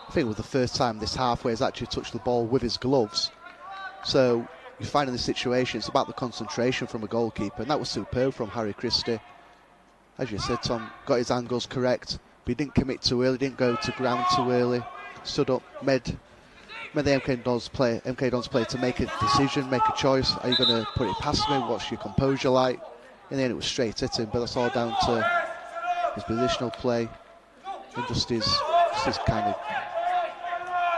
I think it was the first time this half where he's actually touched the ball with his gloves. So you find in this situation, it's about the concentration from a goalkeeper, and that was superb from Harry Christie. As you said, Tom, got his angles correct, but he didn't commit too early, didn't go to ground too early, stood up, made the MK Dons player to make a decision, make a choice. Are you going to put it past me? What's your composure like? In the end, it was straight at him, but that's all down to his positional play and just his kind of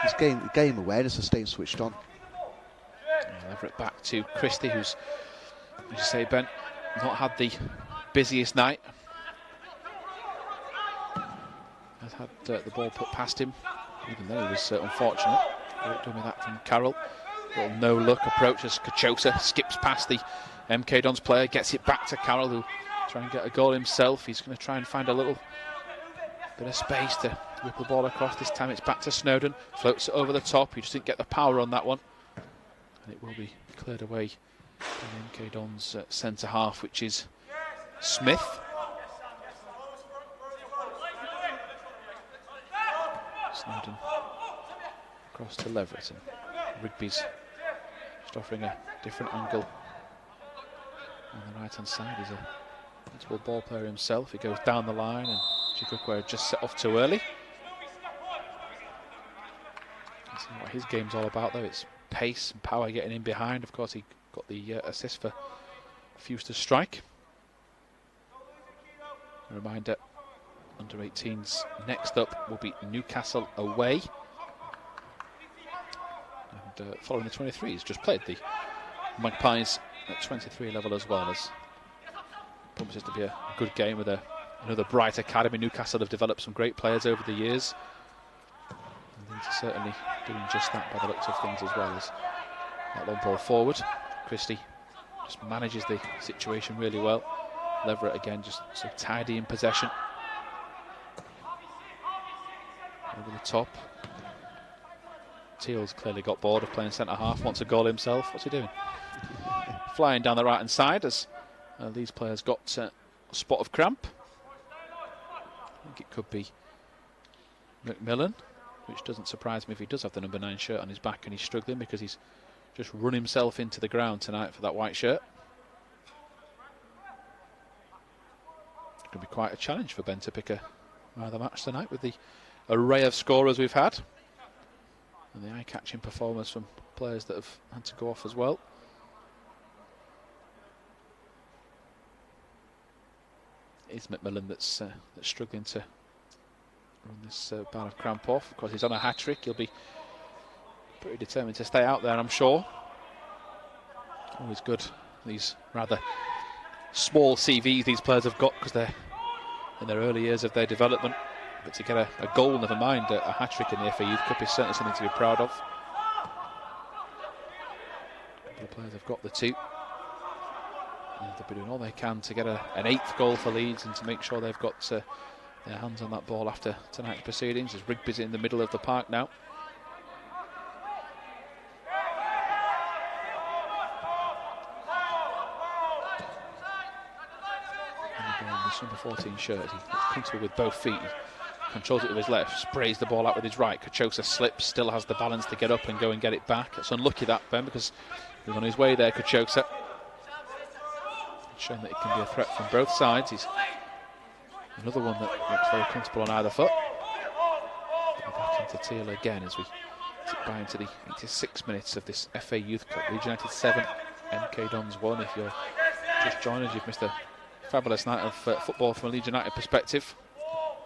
his game awareness of staying switched on.
Yeah, Everett back to Christie, who's, as you say, Ben, not had the busiest night. Has had the ball put past him, even though he was unfortunate. Great doing with that from Carroll. Little no-look approach as Kachosa skips past the MK Dons player, gets it back to Carroll, who'll try and get a goal himself. He's going to try and find a little bit of space to whip the ball across. This time it's back to Snowden, floats it over the top. He just didn't get the power on that one, and it will be cleared away by MK Dons centre half, which is Smith. Snowden across to Leverett, and Rigby's just offering a different angle on the right hand side. He's a principal ball player himself. He goes down the line, and Chikukwe just set off too early. That's what his game's all about, though. It's pace and power, getting in behind. Of course, he got the assist for Fewster's strike. A reminder, under 18s next up will be Newcastle away. And following the 23s, just played the Magpies at 23 level as well. As promises to be a good game with another bright academy. Newcastle have developed some great players over the years, and Leeds are certainly doing just that by the looks of things as well. As that long ball forward, Christie just manages the situation really well. Leverett again just so tidy in possession. Over the top. Teal's clearly got bored of playing centre half, wants a goal himself. What's he doing? Flying down the right hand side as these players got a spot of cramp. I think it could be McMillan, which doesn't surprise me if he does have the number 9 shirt on his back and he's struggling because he's just run himself into the ground tonight for that white shirt. It's going to be quite a challenge for Ben to pick a rather match tonight with the array of scorers we've had and the eye-catching performance from players that have had to go off as well. It's McMillan that's struggling to run this bout of cramp off. Of course, he's on a hat-trick. He'll be pretty determined to stay out there, I'm sure. Always good, these rather small CVs these players have got because they're in their early years of their development. But to get a goal, never mind a hat-trick in the FA Youth Cup, is certainly something to be proud of. The players have got the two. And they'll be doing all they can to get an 8th goal for Leeds and to make sure they've got their hands on that ball after tonight's proceedings, as Rigby's in the middle of the park now. This number 14 shirt, he looks comfortable with both feet. He controls it with his left, sprays the ball out with his right. Kachosa slips, still has the balance to get up and go and get it back. It's unlucky that, Ben, because he's on his way there, Kachosa. Showing that it can be a threat from both sides. He's another one that looks very comfortable on either foot. Back into Teal again as we tick by into the 86 minutes of this FA Youth Cup. Leeds United 7, MK Dons 1. If you're just joined us, you've missed a fabulous night of football from a Leeds United perspective.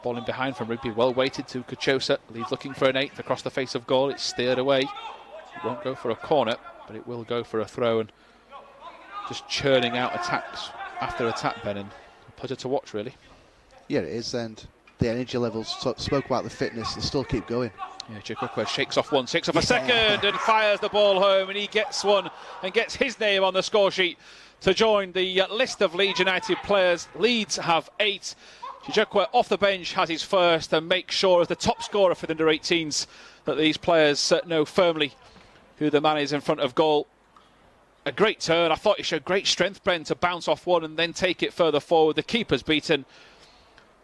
Ball in behind from Rigby, well weighted to Kachosa. Leeds looking for an 8th across the face of goal. It's steered away. It won't go for a corner, but it will go for a throw. And just churning out attacks after attack, Ben, and a pleasure to watch, really.
Yeah, it is, and the energy levels, spoke about the fitness, they still keep going.
Yeah, Chikokwe shakes off one, shakes off a second, and fires the ball home, and he gets one and gets his name on the score sheet to join the list of Leeds United players. Leeds have 8. Chikokwe off the bench has his first, and makes sure as the top scorer for the under-18s that these players know firmly who the man is in front of goal. A great turn. I thought he showed great strength, Ben, to bounce off one and then take it further forward. The keeper's beaten.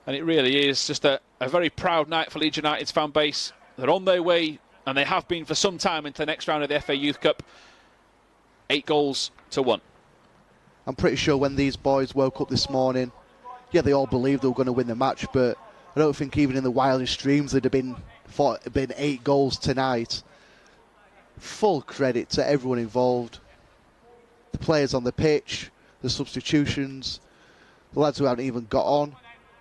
And it really is just a very proud night for Leeds United's fan base. They're on their way, and they have been for some time, into the next round of the FA Youth Cup. 8 goals to 1.
I'm pretty sure when these boys woke up this morning, yeah, they all believed they were going to win the match, but I don't think even in the wildest dreams there'd have been 8 goals tonight. Full credit to everyone involved. The players on the pitch, the substitutions, the lads who haven't even got on,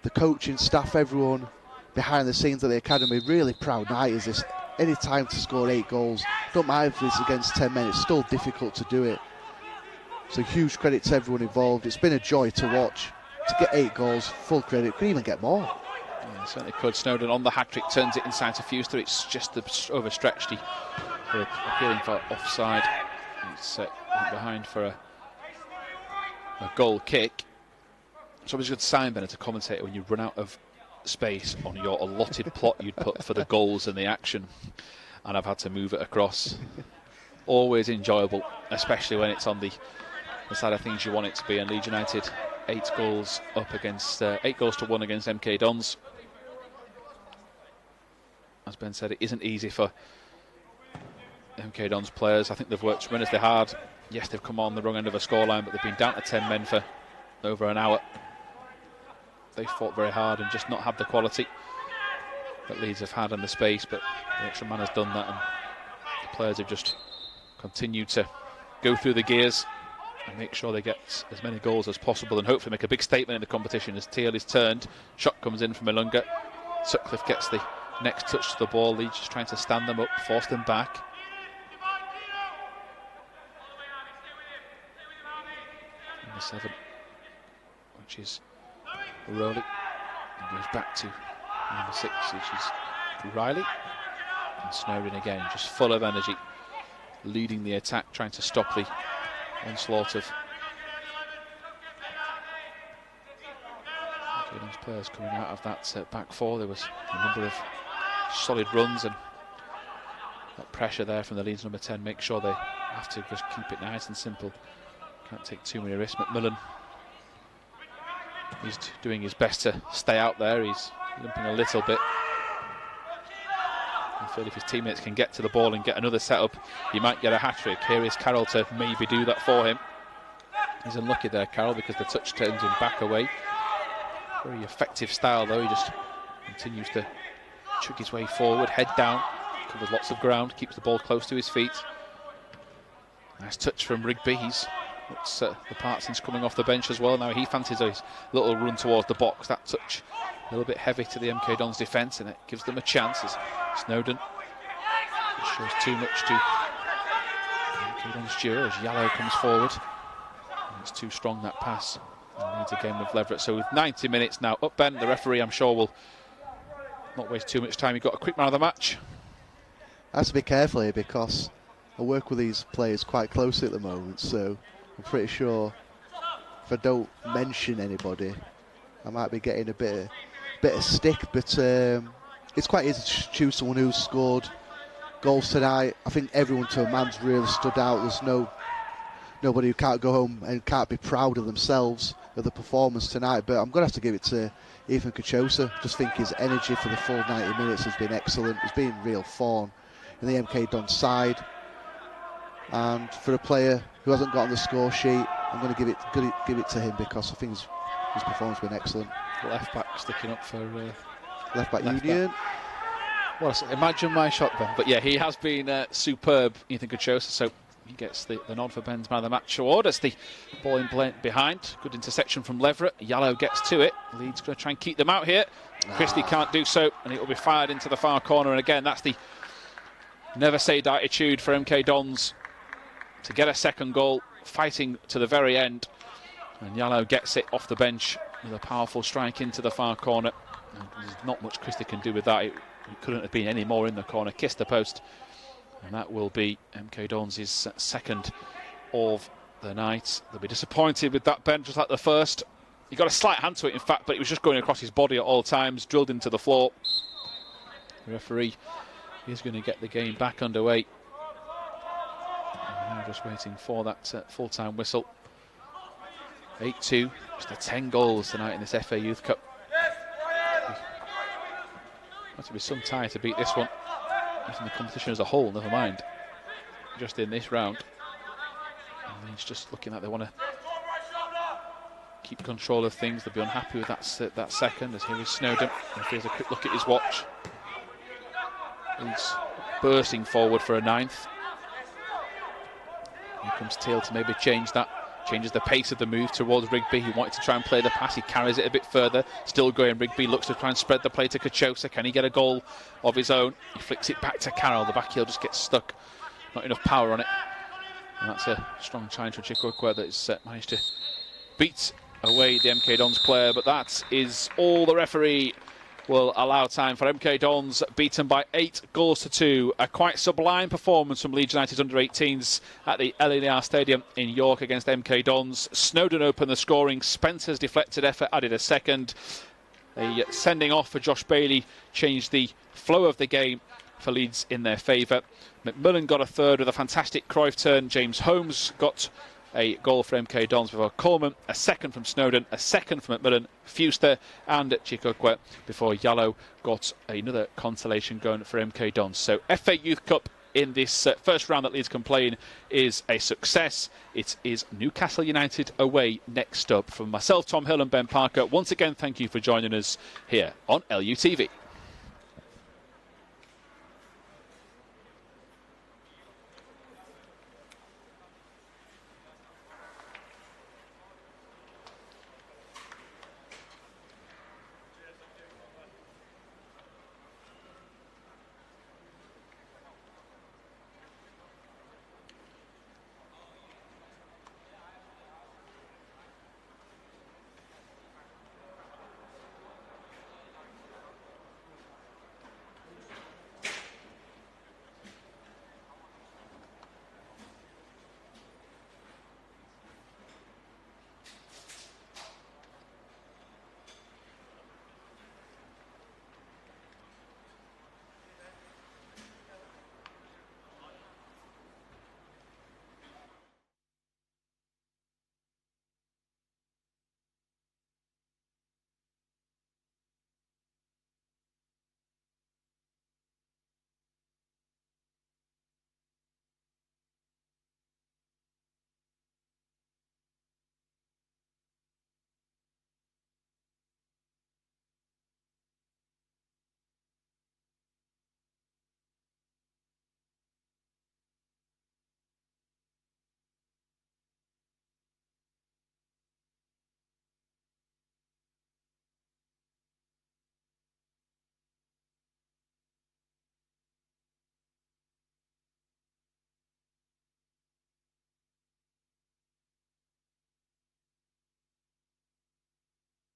the coaching staff, everyone behind the scenes at the academy. Really proud night is this. Any time to score 8 goals, don't mind if it's against 10 men, it's still difficult to do it. So huge credit to everyone involved. It's been a joy to watch. To get 8 goals, full credit, could even get more.
Yeah, certainly could. Snowden on the hat-trick, turns it inside to Fuster. It's just overstretched. They're appealing for offside. It's behind for a goal kick. It's always a good sign, Ben, as a commentator, when you run out of space on your allotted plot you'd put for the goals and the action, and I've had to move it across. Always enjoyable, especially when it's on the side of things you want it to be. And Leeds United 8 goals up against 8 goals to 1 against MK Dons. As Ben said, it isn't easy for MK Dons players. I think they've worked tremendously hard. Yes, they've come on the wrong end of a scoreline, but they've been down to 10 men for over an hour. They fought very hard and just not had the quality that Leeds have had in the space, but the extra man has done that, and the players have just continued to go through the gears and make sure they get as many goals as possible, and hopefully make a big statement in the competition. As Teal is turned, shot comes in from Ilunga. Sutcliffe gets the next touch to the ball. Leeds just trying to stand them up, force them back. Number 7, which is Rowley, and goes back to number 6, which is Riley. And Snowden again, just full of energy, leading the attack, trying to stop the onslaught of these players coming out of that back four. There was a number of solid runs, and that pressure there from the Leeds number 10 make sure they have to just keep it nice and simple. Can't take too many risks. McMillan, he's doing his best to stay out there. He's limping a little bit. I feel if his teammates can get to the ball and get another setup, he might get a hat-trick. Here is Carroll to maybe do that for him. He's unlucky there, Carroll, because the touch turns him back away. Very effective style, though. He just continues to chuck his way forward, head down, covers lots of ground, keeps the ball close to his feet. Nice touch from Rigby. He's Looks the Partson's coming off the bench as well. Now he fancies his little run towards the box. That touch a little bit heavy to the MK Dons defence, and it gives them a chance as Snowden shows too much to MK Dons duo as Yallow comes forward. And it's too strong, that pass. And needs a game with Leverett. So with 90 minutes now up, Ben, the referee I'm sure will not waste too much time. He got a quick man of the match.
I have to be careful here because I work with these players quite closely at the moment, so I'm pretty sure if I don't mention anybody, I might be getting a bit of stick. But it's quite easy to choose someone who's scored goals tonight. I think everyone to a man's really stood out. There's nobody who can't go home and can't be proud of themselves of the performance tonight. But I'm going to have to give it to Ethan Kachosa. Just think his energy for the full 90 minutes has been excellent. He's been real form in the MK Dons side. And for a player who hasn't got on the score sheet, I'm going to give it to him because I think his performance has been excellent.
Left back sticking up for
left back Union.
Well, imagine my shot, Ben. But yeah, he has been superb, Ethan Kachosa. So he gets the nod for Ben's man of the match award. As the ball in behind, good interception from Leverett. Yallow gets to it. Leeds going to try and keep them out here. Christie can't do so, and it will be fired into the far corner. And again, that's the never say die attitude for MK Dons to get a second goal, fighting to the very end. And Yallow gets it off the bench with a powerful strike into the far corner. And there's not much Christie can do with that. It couldn't have been any more in the corner. Kissed the post. And that will be MK Dons' second of the night. They'll be disappointed with that, Ben, just like the first. He got a slight hand to it, in fact, but it was just going across his body at all times, drilled into the floor. The referee is going to get the game back underway. And now just waiting for that full-time whistle. 8-2, just 10 goals tonight in this FA Youth Cup. Has to be some tie to beat this one. In the competition as a whole, never mind just in this round. And he's just looking like they want to keep control of things. They'll be unhappy with that second, as here is Snowden. If he has a quick look at his watch, he's bursting forward for a ninth. Here comes Teal to maybe change that. Changes the pace of the move towards Rigby. He wanted to try and play the pass. He carries it a bit further. Still going. Rigby looks to try and spread the play to Kachosa. Can he get a goal of his own? He flicks it back to Carroll. The back heel just gets stuck. Not enough power on it. And that's a strong challenge for Chikokwe that's managed to beat away the MK Dons player. But that is all the referee will allow time for. MK Dons beaten by 8-2. A quite sublime performance from Leeds United under-18s at the LNR Stadium in York against MK Dons. Snowden opened the scoring. Spencer's deflected effort added a second. A sending off for Josh Bailey changed the flow of the game for Leeds in their favour. McMillan got a third with a fantastic Cruyff turn. James Holmes got a goal for MK Dons before Coleman, a second from Snowden, a second from McMillan, Fuster and Chikokwe before Yallow got another consolation going for MK Dons. So FA Youth Cup in this first round that Leeds can play in is a success. It is Newcastle United away next up. From myself, Tom Hill and Ben Parker, once again thank you for joining us here on LUTV.